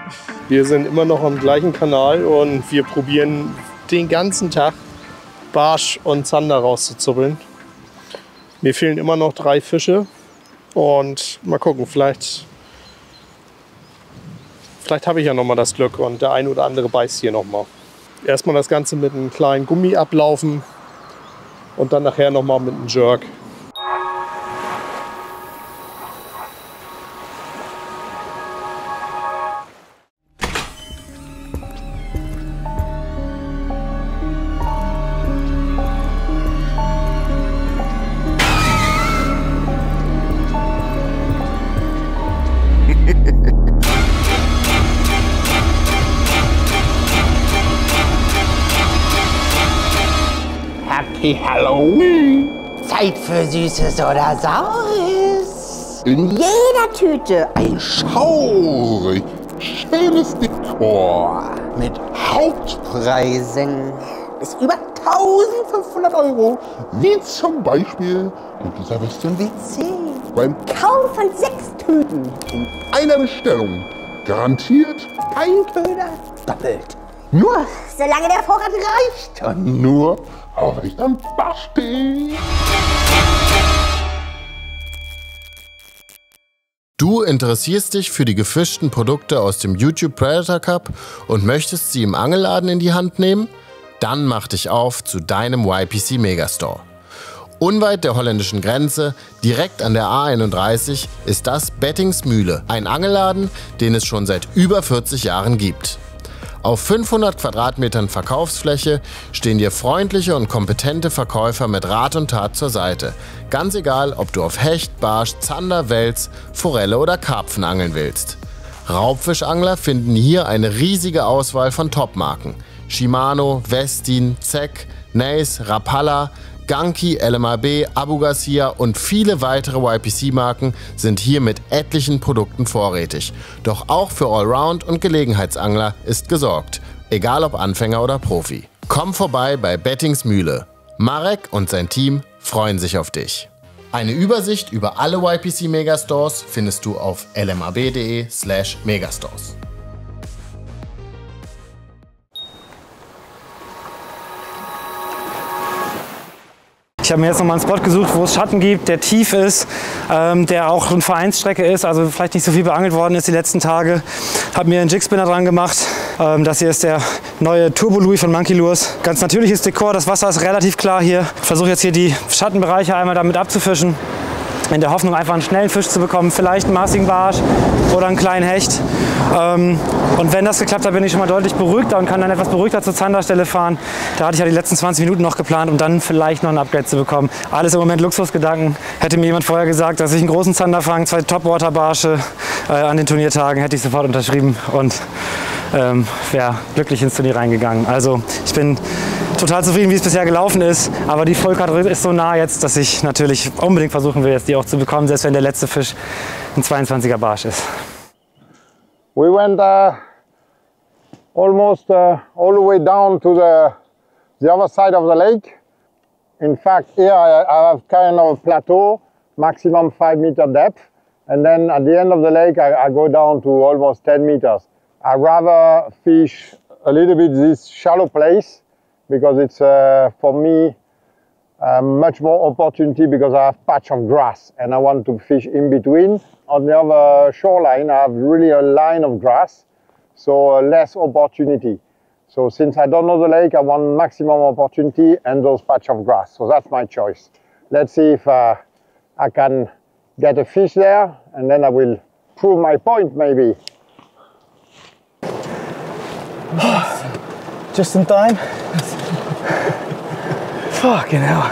G: Wir sind immer noch am gleichen Kanal und wir probieren den ganzen Tag Barsch und Zander rauszuzuppeln. Mir fehlen immer noch 3 Fische und mal gucken, vielleicht habe ich ja noch mal das Glück und der ein oder andere beißt hier noch mal. Erstmal das Ganze mit einem kleinen Gummi ablaufen und dann nachher noch mal mit einem Jerk.
L: Happy Halloween! Zeit für Süßes oder Saures. In jeder Tüte ein schaurig schönes Dekor mit Hauptpreisen bis über 1500 €, wie zum Beispiel dieser Western WC. Beim Kauf von 6 Tüten in einer Bestellung garantiert ein Köder doppelt. Nur solange der Vorrat reicht und nur auf Richtung Basti.
I: Du interessierst dich für die gefischten Produkte aus dem YouTube Predator Cup und möchtest sie im Angelladen in die Hand nehmen? Dann mach dich auf zu deinem YPC Megastore. Unweit der holländischen Grenze, direkt an der A31, ist das Bettingsmühle, ein Angelladen, den es schon seit über 40 Jahren gibt. Auf 500 Quadratmetern Verkaufsfläche stehen dir freundliche und kompetente Verkäufer mit Rat und Tat zur Seite. Ganz egal, ob du auf Hecht, Barsch, Zander, Wels, Forelle oder Karpfen angeln willst. Raubfischangler finden hier eine riesige Auswahl von Topmarken. Shimano, Westin, Zeck, Nace, Rapala, Ganki, LMAB, Abu Garcia und viele weitere YPC-Marken sind hier mit etlichen Produkten vorrätig. Doch auch für Allround- und Gelegenheitsangler ist gesorgt, egal ob Anfänger oder Profi. Komm vorbei bei Bettingsmühle. Marek und sein Team freuen sich auf dich. Eine Übersicht über alle YPC Megastores findest du auf lmab.de/megastores.
B: Ich habe mir jetzt nochmal einen Spot gesucht, wo es Schatten gibt, der tief ist, der auch eine Vereinsstrecke ist, also vielleicht nicht so viel beangelt worden ist die letzten Tage. Habe mir einen Jigspinner dran gemacht. Das hier ist der neue Turbo Louis von Monkey Lures. Ganz natürliches Dekor, das Wasser ist relativ klar hier. Ich versuche jetzt hier die Schattenbereiche einmal damit abzufischen. In der Hoffnung, einfach einen schnellen Fisch zu bekommen, vielleicht einen massigen Barsch oder einen kleinen Hecht. Und wenn das geklappt hat, bin ich schon mal deutlich beruhigter und kann dann etwas beruhigter zur Zanderstelle fahren. Da hatte ich ja die letzten 20 Minuten noch geplant, um dann vielleicht noch ein Upgrade zu bekommen. Alles im Moment Luxusgedanken. Hätte mir jemand vorher gesagt, dass ich einen großen Zander fange, 2 Topwater-Barsche an den Turniertagen, hätte ich sofort unterschrieben und wäre glücklich ins Turnier reingegangen. Also ich bin total zufrieden, wie es bisher gelaufen ist, aber die Vollkarte ist so nah jetzt, dass ich natürlich unbedingt versuchen will, jetzt die auch zu bekommen, selbst wenn der letzte Fisch ein 22er Barsch ist.
E: We went almost all the way down to the other side of the lake. In fact, here I have kind of a plateau, maximum 5 meter depth, and then at the end of the lake I go down to almost 10 meters. I rather fish a little bit this shallow place because it's for me much more opportunity because I have patch of grass and I want to fish in between. On the other shoreline I have really a line of grass, so less opportunity. So since I don't know the lake, I want maximum opportunity and those patch of grass. So that's my choice. Let's see if I can get a fish there, and then I will prove my point maybe.
H: Just in time. Fucking hell.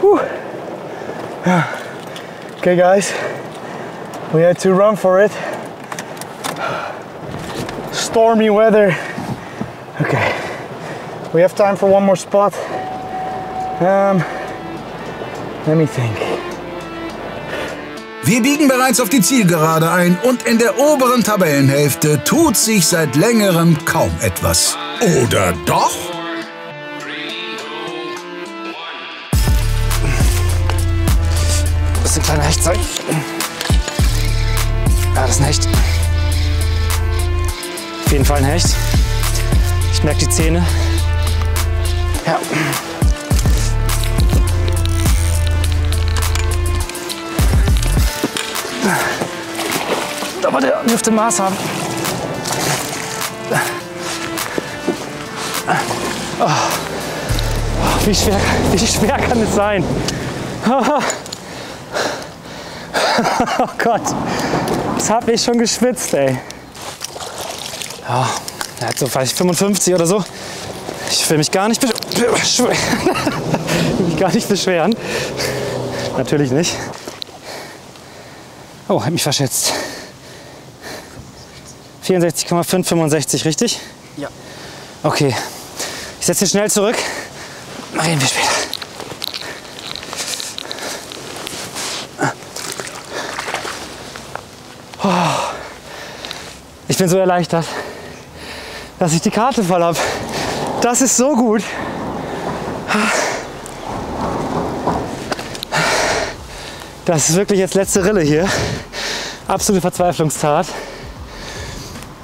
H: Whew. Okay guys, we had to run for it. Stormy weather. Okay, We have time for one more spot. Let me think.
A: Wir biegen bereits auf die Zielgerade ein und in der oberen Tabellenhälfte tut sich seit längerem kaum etwas. Oder doch?
B: Das ist ein kleiner Hecht sein. Ja, das ist ein Hecht. Auf jeden Fall ein Hecht. Ich merke die Zähne. Ja. Aber der dürfte Maß haben. Oh. Wie schwer kann es sein? Oh Gott, das hat mich schon geschwitzt, ey. Ja, er hat so vielleicht 55 oder so. Ich will mich gar nicht beschweren. Natürlich nicht. Oh, hat mich verschätzt. 64,5, 65, richtig?
H: Ja.
B: Okay, ich setze ihn schnell zurück. Reden wir später. Oh. Ich bin so erleichtert, dass ich die Karte voll habe. Das ist so gut. Das ist wirklich jetzt letzte Rille hier. Absolute Verzweiflungstat.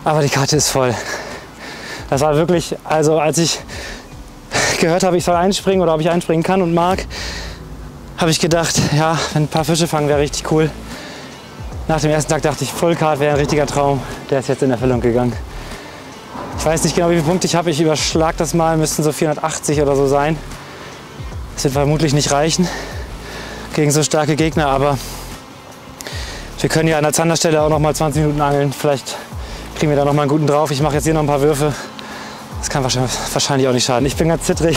B: Aber die Karte ist voll. Das war wirklich, also als ich gehört habe, ich soll einspringen oder ob ich einspringen kann und mag, habe ich gedacht, ja, wenn ein paar Fische fangen, wäre richtig cool. Nach dem ersten Tag dachte ich, Full Card wäre ein richtiger Traum. Der ist jetzt in Erfüllung gegangen. Ich weiß nicht genau, wie viele Punkte ich habe. Ich überschlag das mal, müssten so 480 oder so sein. Das wird vermutlich nicht reichen gegen so starke Gegner, aber wir können ja an der Zanderstelle auch noch mal 20 Minuten angeln. Vielleicht kriegen wir da noch mal einen guten drauf. Ich mache jetzt hier noch ein paar Würfe. Das kann wahrscheinlich auch nicht schaden. Ich bin ganz zittrig.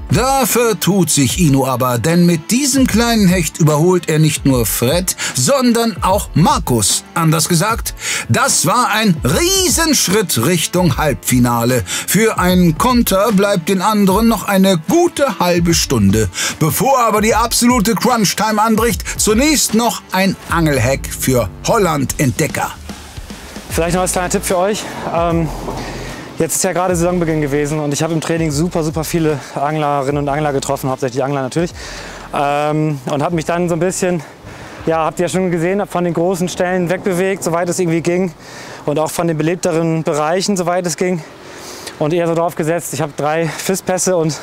A: Da vertut sich Ino aber, denn mit diesem kleinen Hecht überholt er nicht nur Fred, sondern auch Markus. Anders gesagt, das war ein Riesenschritt Richtung Halbfinale. Für einen Konter bleibt den anderen noch eine gute halbe Stunde. Bevor aber die absolute Crunch-Time anbricht, zunächst noch ein Angelhack für Holland-Entdecker.
B: Vielleicht noch als kleiner Tipp für euch. Jetzt ist ja gerade Saisonbeginn gewesen und ich habe im Training super viele Anglerinnen und Angler getroffen, hauptsächlich Angler natürlich. Und habe mich dann so ein bisschen, ja, habt ihr ja schon gesehen, von den großen Stellen wegbewegt, soweit es irgendwie ging. Und auch von den belebteren Bereichen, soweit es ging. Und eher so drauf gesetzt, ich habe 3 FIS-Pässe und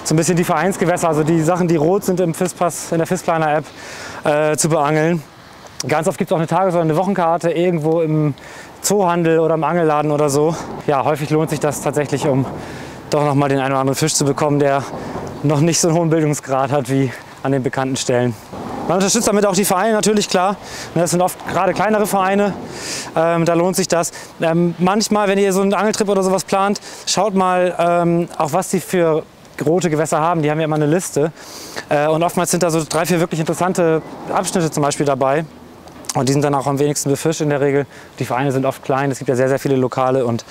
B: so ein bisschen die Vereinsgewässer, also die Sachen, die rot sind im FIS-Pass, in der FIS-Planer-App, zu beangeln. Ganz oft gibt es auch eine Tages- oder eine Wochenkarte irgendwo im Zoohandel oder im Angelladen oder so. Ja, häufig lohnt sich das tatsächlich, um doch noch mal den einen oder anderen Fisch zu bekommen, der noch nicht so einen hohen Bildungsgrad hat wie an den bekannten Stellen. Man unterstützt damit auch die Vereine natürlich, klar. Das sind oft gerade kleinere Vereine, da lohnt sich das. Manchmal, wenn ihr so einen Angeltrip oder sowas plant, schaut mal auch, was die für rote Gewässer haben. Die haben ja immer eine Liste. Und oftmals sind da so 3, 4 wirklich interessante Abschnitte zum Beispiel dabei. Und die sind dann auch am wenigsten befischt in der Regel. Die Vereine sind oft klein, es gibt ja sehr viele Lokale und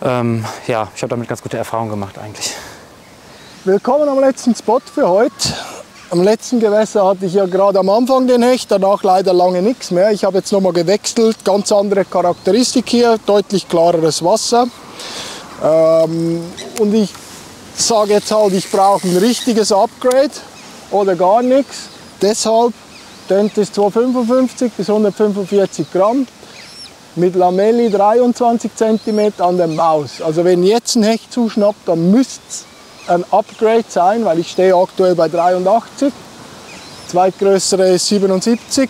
B: ja, ich habe damit ganz gute Erfahrungen gemacht eigentlich.
D: Willkommen am letzten Spot für heute. Am letzten Gewässer hatte ich ja gerade am Anfang den Hecht, danach leider lange nichts mehr. Ich habe jetzt nochmal gewechselt, ganz andere Charakteristik hier, deutlich klareres Wasser. Und ich sage jetzt halt, ich brauche ein richtiges Upgrade oder gar nichts. Deshalb Dent 255 bis 145 Gramm mit Lamelli 23 cm an der Maus. Also wenn jetzt ein Hecht zuschnappt, dann müsste es ein Upgrade sein, weil ich stehe aktuell bei 83. Zweitgrößere ist 77.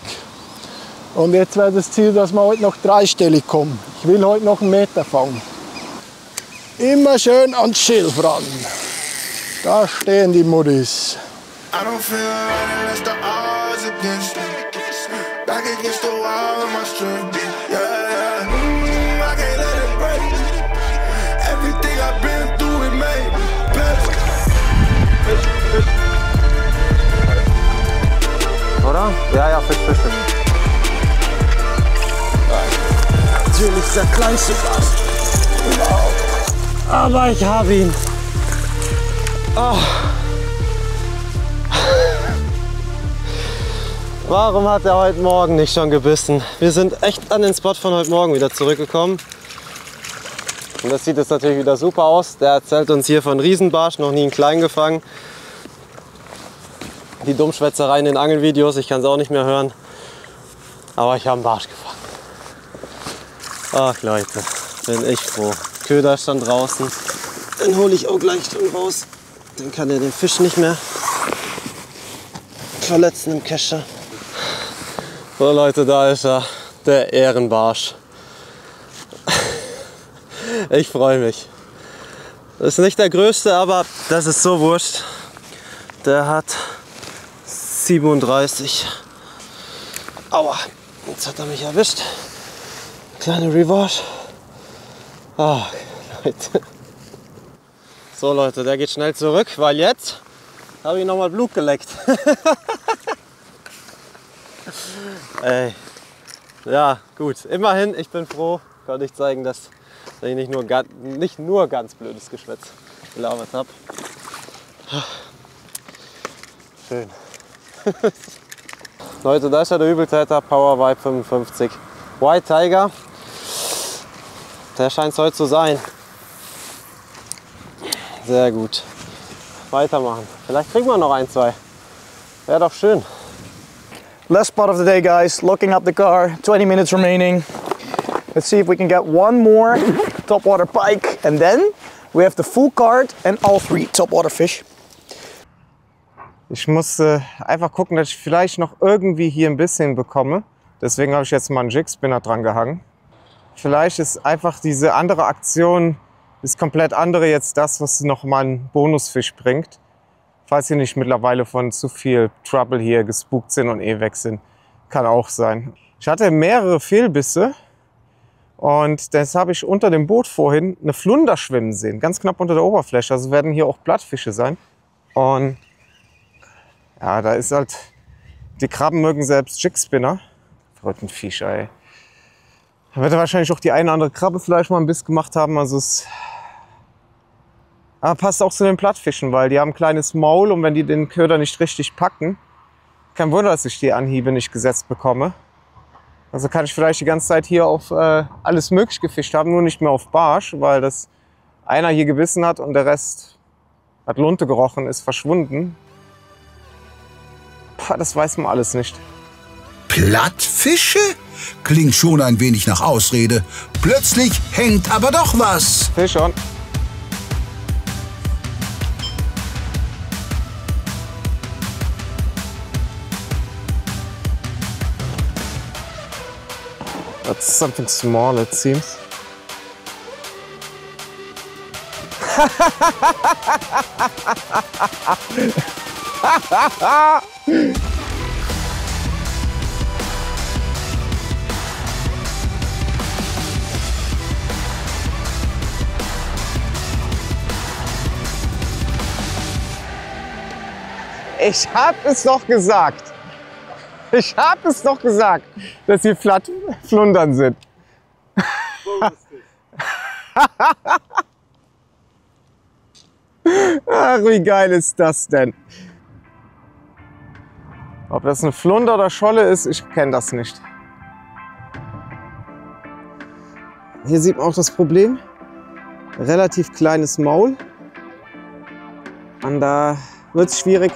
D: Und jetzt wäre das Ziel, dass wir heute noch dreistellig kommen. Ich will heute noch einen Meter fangen. Immer schön ans Schilf ran. Da stehen die Muddis.
M: Against back against the wall of my strength. Yeah, yeah. I can't let it break. Everything I've been through, it made better.
F: Oder? Ja, Fisch. der kleinste Barsch überhaupt. Aber ich habe ihn. Oh. Warum hat er heute Morgen nicht schon gebissen? Wir sind echt an den Spot von heute Morgen wieder zurückgekommen. Und das sieht jetzt natürlich wieder super aus. Der erzählt uns hier von Riesenbarsch, noch nie einen kleinen gefangen. Die Dummschwätzerei in den Angelvideos, ich kann es auch nicht mehr hören. Aber ich habe einen Barsch gefangen. Ach Leute, bin ich froh. Köder stand draußen. Den hole ich auch gleich schon raus. Dann kann er den Fisch nicht mehr verletzen im Kescher. So Leute, da ist er, der Ehrenbarsch. Ich freue mich. Das ist nicht der größte, aber das ist so wurscht. Der hat 37. Aua, jetzt hat er mich erwischt. Kleine Revanche. Oh, Leute. So Leute, der geht schnell zurück, weil jetzt habe ich nochmal Blut geleckt. Ey. Ja, gut. Immerhin, ich bin froh, konnte ich zeigen, dass ich nicht nur ganz blödes Geschwätz gelabert habe. Schön. Leute, da ist ja der Übeltäter, Power Vibe 55. White Tiger. Der scheint es heute zu sein. Sehr gut. Weitermachen. Vielleicht kriegen wir noch ein, zwei. Wäre doch schön.
H: Last spot of the day, guys. Locking up the car. 20 minutes remaining. Let's see if we can get one more topwater pike. And then we have the full card and all 3 topwater fish.
C: Ich musste einfach gucken, dass ich vielleicht noch irgendwie hier ein bisschen bekomme. Deswegen habe ich jetzt mal einen Jig-Spinner dran gehangen. Vielleicht ist einfach diese andere Aktion, ist komplett andere jetzt das, was noch mal einen Bonusfisch bringt. Falls sie nicht mittlerweile von zu viel Trouble hier gespukt sind und weg sind. Kann auch sein. Ich hatte mehrere Fehlbisse und das habe ich unter dem Boot vorhin eine Flunder schwimmen sehen. Ganz knapp unter der Oberfläche. Also werden hier auch Blattfische sein. Und ja, da ist halt, die Krabben mögen selbst Jig-Spinner. Verrückten Fischer, ey. Da wird er wahrscheinlich auch die eine oder andere Krabbe vielleicht mal ein Biss gemacht haben. Also es aber passt auch zu den Plattfischen, weil die haben ein kleines Maul und wenn die den Köder nicht richtig packen, kein Wunder, dass ich die Anhiebe nicht gesetzt bekomme. Also kann ich vielleicht die ganze Zeit hier auf alles möglich gefischt haben, nur nicht mehr auf Barsch, weil das einer hier gebissen hat und der Rest hat Lunte gerochen, ist verschwunden. Das weiß man alles nicht.
A: Plattfische? Klingt schon ein wenig nach Ausrede. Plötzlich hängt aber doch was.
C: Fisch on. That's something small, it seems. Ich hab es doch gesagt. Ich hab es doch gesagt, dass hier Flundern sind. Ach, wie geil ist das denn? Ob das eine Flunder oder Scholle ist, ich kenne das nicht. Hier sieht man auch das Problem. Relativ kleines Maul. Und da wird es schwierig,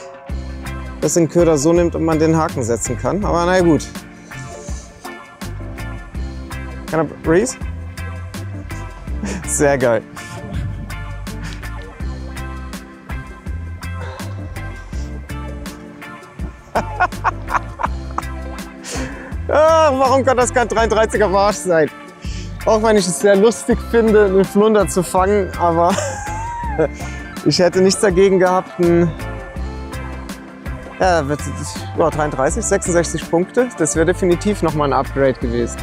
C: dass den Köder so nimmt und man den Haken setzen kann. Aber na gut. Can I breathe? Sehr geil. Ach, warum kann das kein 33er Barsch sein? Auch wenn ich es sehr lustig finde, einen Flunder zu fangen, aber ich hätte nichts dagegen gehabt, ja, 33, 66 Punkte. Das wäre definitiv nochmal ein Upgrade gewesen.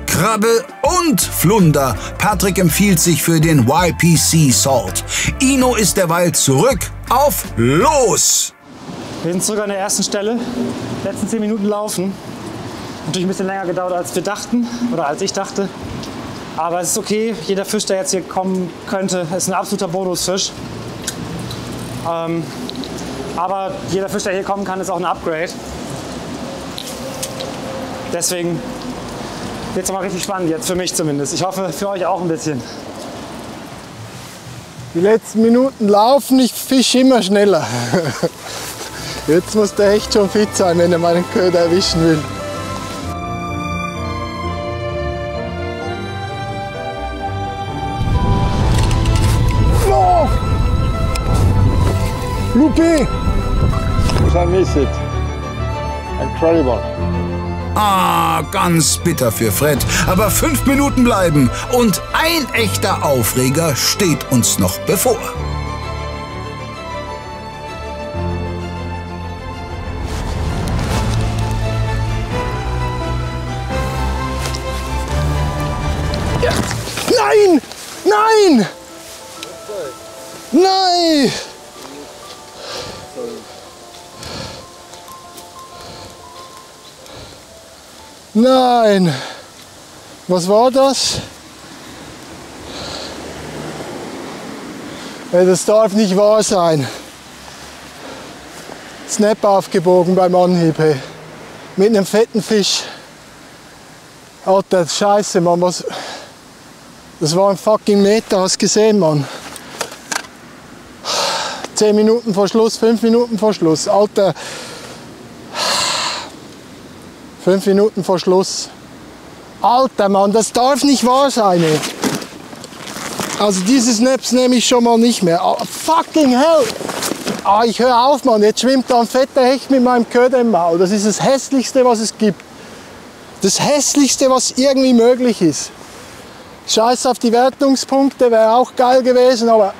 A: Krabbe und Flunder. Patrick empfiehlt sich für den YPC Salt. Ino ist derweil zurück. Auf los!
B: Wir sind zurück an der ersten Stelle. Letzten 10 Minuten laufen. Natürlich ein bisschen länger gedauert, als wir dachten oder als ich dachte. Aber es ist okay. Jeder Fisch, der jetzt hier kommen könnte, ist ein absoluter Bonusfisch. Aber jeder Fisch, der hier kommen kann, ist auch ein Upgrade. Deswegen wird es mal richtig spannend jetzt, für mich zumindest. Ich hoffe, für euch auch ein bisschen.
D: Die letzten Minuten laufen, ich fische immer schneller. Jetzt muss der Hecht schon fit sein, wenn er meinen Köder erwischen will.
E: No! Loupé! I miss it. Incredible.
A: Ah, ganz bitter für Fred. Aber 5 Minuten bleiben und ein echter Aufreger steht uns noch bevor.
D: Ja. Nein! Nein! Nein! Nein! Was war das? Das darf nicht wahr sein. Snap aufgebogen beim Anhieb. Hey. Mit einem fetten Fisch. Alter, Scheiße, Mann. Was? Das war ein fucking Meter, hast du gesehen, Mann. 10 Minuten vor Schluss, 5 Minuten vor Schluss. Alter. 5 Minuten vor Schluss. Alter Mann, das darf nicht wahr sein. Ey. Also diese Snaps nehme ich schon mal nicht mehr. Oh, fucking hell! Ah, ich höre auf, Mann. Jetzt schwimmt da ein fetter Hecht mit meinem Köder im Maul. Das ist das Hässlichste, was es gibt. Das Hässlichste, was irgendwie möglich ist. Scheiß auf die Wertungspunkte, wäre auch geil gewesen, aber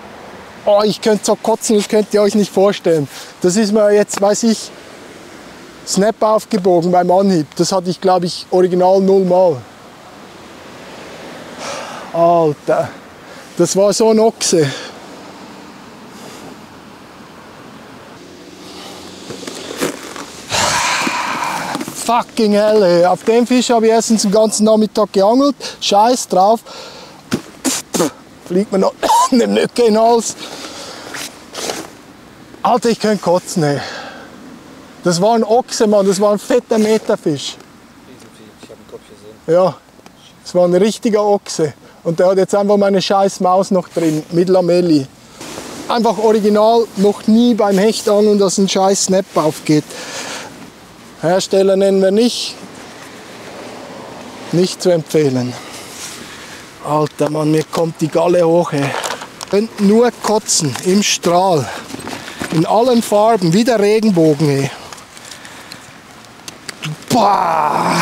D: oh, ich könnte so kotzen, das könnt ihr euch nicht vorstellen. Das ist mir jetzt, weiß ich, Snap aufgebogen beim Anhieb. Das hatte ich, glaube ich, original 0 Mal. Alter, das war so ein Ochse. Fucking hell, ey. Auf dem Fisch habe ich erstens den ganzen Nachmittag geangelt. Scheiß drauf. Fliegt mir noch eine Mücke in den Hals. Alter, ich könnte kotzen, ey. Das war ein Ochse, Mann, das war ein fetter Meterfisch.
N: Ich habe den Kopf gesehen.
D: Ja, das war ein richtiger Ochse. Und der hat jetzt einfach meine scheiß Maus noch drin, mit Lamelli. Einfach original, noch nie beim Hechtangeln, dass ein scheiß Snap aufgeht. Hersteller nennen wir nicht. Nicht zu empfehlen. Alter Mann, mir kommt die Galle hoch, ey. Könnt nur kotzen, im Strahl. In allen Farben, wie der Regenbogen, ey. Bah.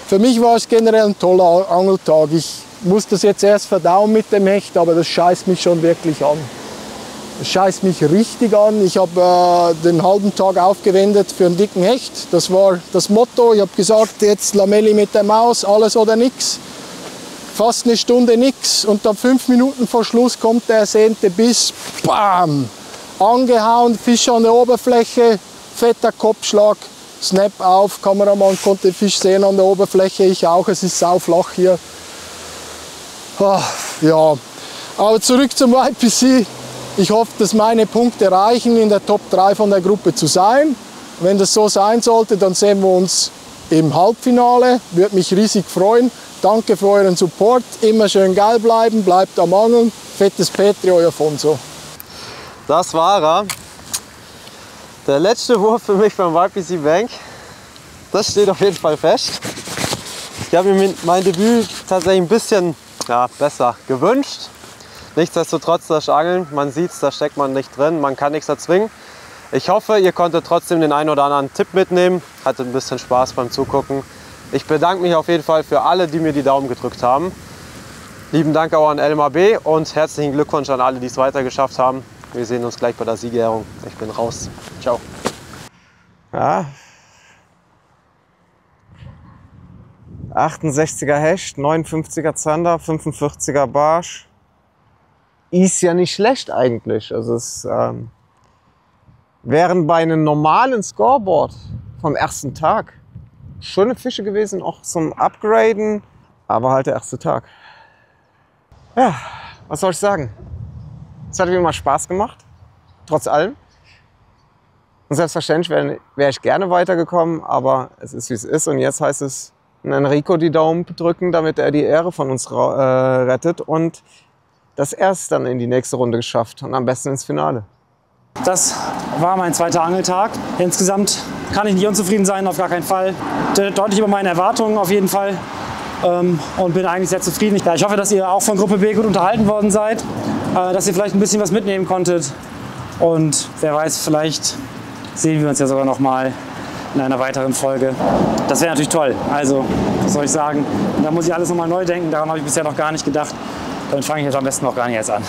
D: Für mich war es generell ein toller Angeltag. Ich muss das jetzt erst verdauen mit dem Hecht, aber das scheißt mich schon wirklich an. Das scheißt mich richtig an. Ich habe den halben Tag aufgewendet für einen dicken Hecht. Das war das Motto. Ich habe gesagt, jetzt Lamelli mit der Maus, alles oder nichts. Fast eine Stunde nichts und dann 5 Minuten vor Schluss kommt der ersehnte Biss. Bam! Angehauen, Fisch an der Oberfläche, fetter Kopfschlag, Snap auf, Kameramann konnte den Fisch sehen an der Oberfläche, ich auch, es ist sauflach hier. Ja, aber zurück zum YPC. Ich hoffe, dass meine Punkte reichen, in der Top 3 von der Gruppe zu sein. Wenn das so sein sollte, dann sehen wir uns im Halbfinale. Würde mich riesig freuen. Danke für euren Support. Immer schön geil bleiben, bleibt am Angeln. Fettes Petri, euer Fonso.
F: Das war er. Der letzte Wurf für mich beim YPC Bank. Das steht auf jeden Fall fest. Ich habe mir mein Debüt tatsächlich ein bisschen besser gewünscht. Nichtsdestotrotz das Angeln, man sieht es, da steckt man nicht drin, man kann nichts erzwingen. Ich hoffe, ihr konntet trotzdem den einen oder anderen Tipp mitnehmen, hattet ein bisschen Spaß beim Zugucken. Ich bedanke mich auf jeden Fall für alle, die mir die Daumen gedrückt haben. Lieben Dank auch an Elmar B. und herzlichen Glückwunsch an alle, die es weitergeschafft haben. Wir sehen uns gleich bei der Siegerehrung. Ich bin raus. Ciao.
C: Ja. 68er Hecht, 59er Zander, 45er Barsch. Ist ja nicht schlecht eigentlich. Also es wären bei einem normalen Scoreboard vom ersten Tag. Schöne Fische gewesen, auch zum Upgraden, aber halt der erste Tag. Ja, was soll ich sagen? Es hat mir immer Spaß gemacht, trotz allem. Und selbstverständlich wäre ich gerne weitergekommen, aber es ist wie es ist. Und jetzt heißt es, Enrico die Daumen drücken, damit er die Ehre von uns rettet und dass er es dann in die nächste Runde geschafft und am besten ins Finale.
B: Das war mein zweiter Angeltag. Insgesamt kann ich nicht unzufrieden sein, auf gar keinen Fall. Deutlich über meine Erwartungen auf jeden Fall. Und bin eigentlich sehr zufrieden. Ja, ich hoffe, dass ihr auch von Gruppe B gut unterhalten worden seid, dass ihr vielleicht ein bisschen was mitnehmen konntet. Und wer weiß, vielleicht sehen wir uns ja sogar noch mal in einer weiteren Folge. Das wäre natürlich toll. Also, was soll ich sagen? Da muss ich alles noch mal neu denken. Daran habe ich bisher noch gar nicht gedacht. Dann fange ich jetzt am besten noch gar nicht erst an.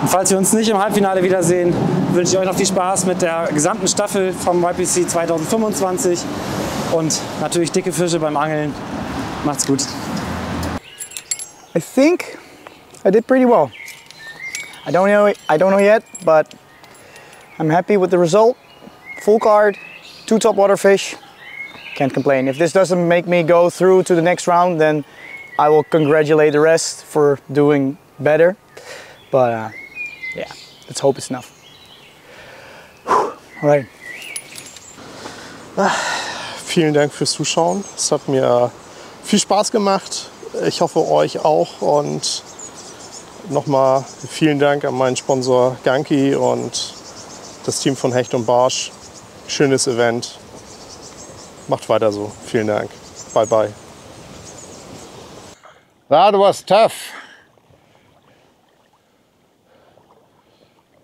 B: Und falls wir uns nicht im Halbfinale wiedersehen, wünsche ich euch noch viel Spaß mit der gesamten Staffel vom YPC 2025 und natürlich dicke Fische beim Angeln. Macht's gut.
H: I think I did pretty well. I don't know yet, but I'm happy with the result. Full card, 2 topwater fish. Can't complain. If this doesn't make me go through to the next round, then I will congratulate the rest for doing better. But yeah, let's hope it's enough. All right.
G: Vielen Dank fürs Zuschauen. Es hat mir viel Spaß gemacht. Ich hoffe euch auch. Und nochmal vielen Dank an meinen Sponsor Ganki und das Team von Hecht und Barsch. Schönes Event. Macht weiter so. Vielen Dank. Bye bye.
E: That was tough.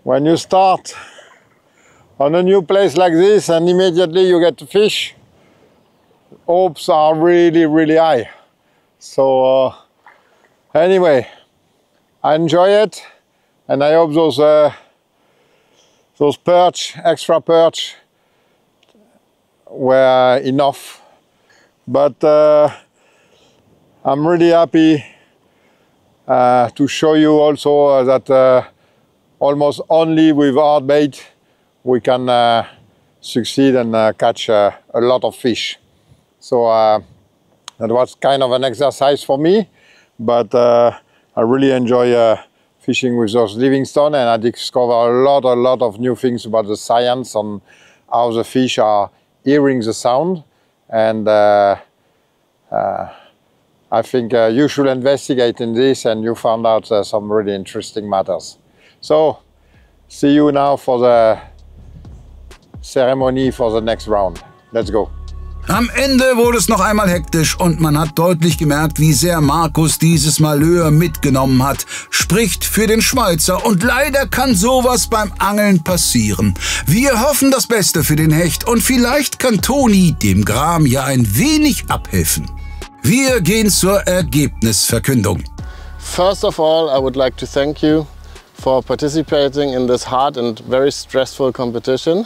E: When you start on a new place like this and immediately you get to fish, hopes are really, really high. So anyway, I enjoy it and I hope those perch, extra perch, were enough. But I'm really happy to show you also that almost only with hard bait we can succeed and catch a lot of fish. So that was kind of an exercise for me, but I really enjoy fishing with those Livingstone, and I discover a lot of new things about the science on how the fish are hearing the sound, and I think you should investigate in this, and you found out some really interesting matters. So, see you now for the ceremony for the next round. Let's go.
A: Am Ende wurde es noch einmal hektisch und man hat deutlich gemerkt, wie sehr Markus dieses Malheur mitgenommen hat. Spricht für den Schweizer und leider kann sowas beim Angeln passieren. Wir hoffen das Beste für den Hecht und vielleicht kann Toni dem Gram ja ein wenig abhelfen. Wir gehen zur Ergebnisverkündung.
I: First of all, I would like to thank you for participating in this hard and very stressful competition.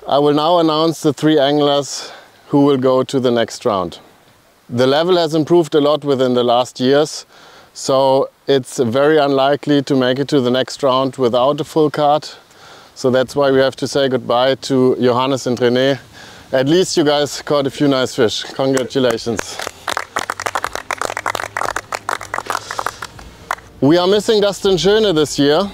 I: I will now announce the 3 anglers who will go to the next round. The level has improved a lot within the last years, so it's very unlikely to make it to the next round without a full card. So that's why we have to say goodbye to Johannes and René. At least you guys caught a few nice fish. Congratulations. We are missing Dustin Schöne this year,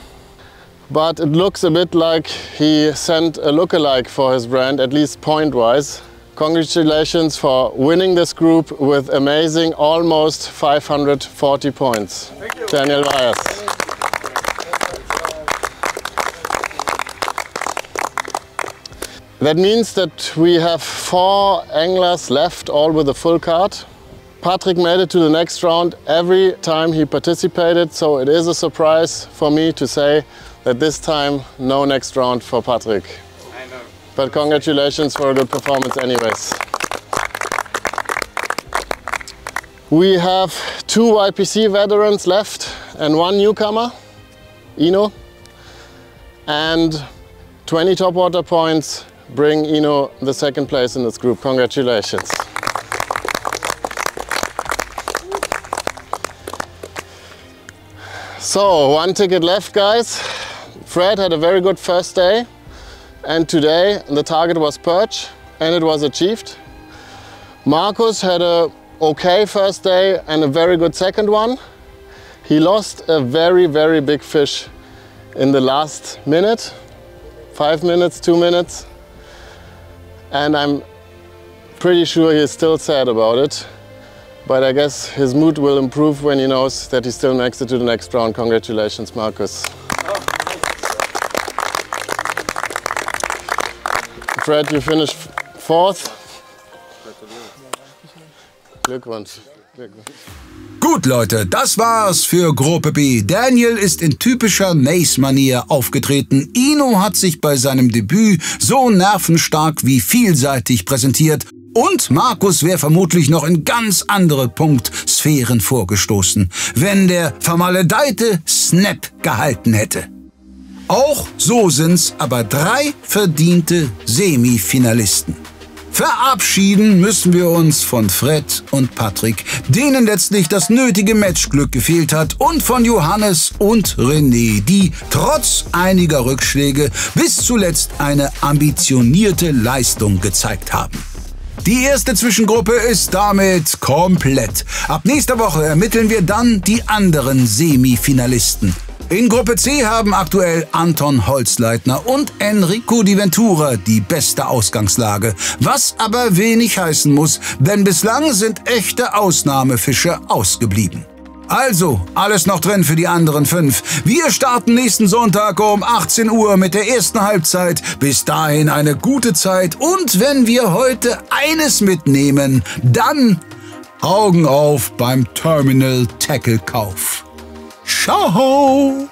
I: but it looks a bit like he sent a lookalike for his brand, at least point-wise. Congratulations for winning this group with amazing almost 540 points. Daniel Weyers. That means that we have 4 anglers left, all with a full card. Patrick made it to the next round every time he participated, so it is a surprise for me to say that this time no next round for Patrick. But congratulations for a good performance anyways. We have 2 YPC veterans left and 1 newcomer, Ino. And 20 topwater points bring Ino the 2nd place in this group. Congratulations. So, 1 ticket left, guys. Fred had a very good first day. And today the target was perch. and it was achieved. Markus had a okay first day and a very good second one. He lost a very, very big fish in the last minute, 5 minutes, 2 minutes. And I'm pretty sure he's still sad about it. But I guess his mood will improve when he knows that he still makes it to the next round. Congratulations, Markus. Fred, you finished 4th. Glückwunsch.
A: Gut, Leute, das war's für Gruppe B. Daniel ist in typischer Nace-Manier aufgetreten. Ino hat sich bei seinem Debüt so nervenstark wie vielseitig präsentiert. Und Markus wäre vermutlich noch in ganz andere Punktsphären vorgestoßen, wenn der vermaledeite Snap gehalten hätte. Auch so sind's aber 3 verdiente Semifinalisten. Verabschieden müssen wir uns von Fred und Patrick, denen letztlich das nötige Matchglück gefehlt hat, und von Johannes und René, die trotz einiger Rückschläge bis zuletzt eine ambitionierte Leistung gezeigt haben. Die erste Zwischengruppe ist damit komplett. Ab nächster Woche ermitteln wir dann die anderen Semifinalisten. In Gruppe C haben aktuell Anton Holzleitner und Enrico Di Ventura die beste Ausgangslage. Was aber wenig heißen muss, denn bislang sind echte Ausnahmefische ausgeblieben. Also, alles noch drin für die anderen 5. Wir starten nächsten Sonntag um 18 Uhr mit der ersten Halbzeit. Bis dahin eine gute Zeit. Und wenn wir heute eines mitnehmen, dann Augen auf beim Terminal Tackle Kauf. Ciao!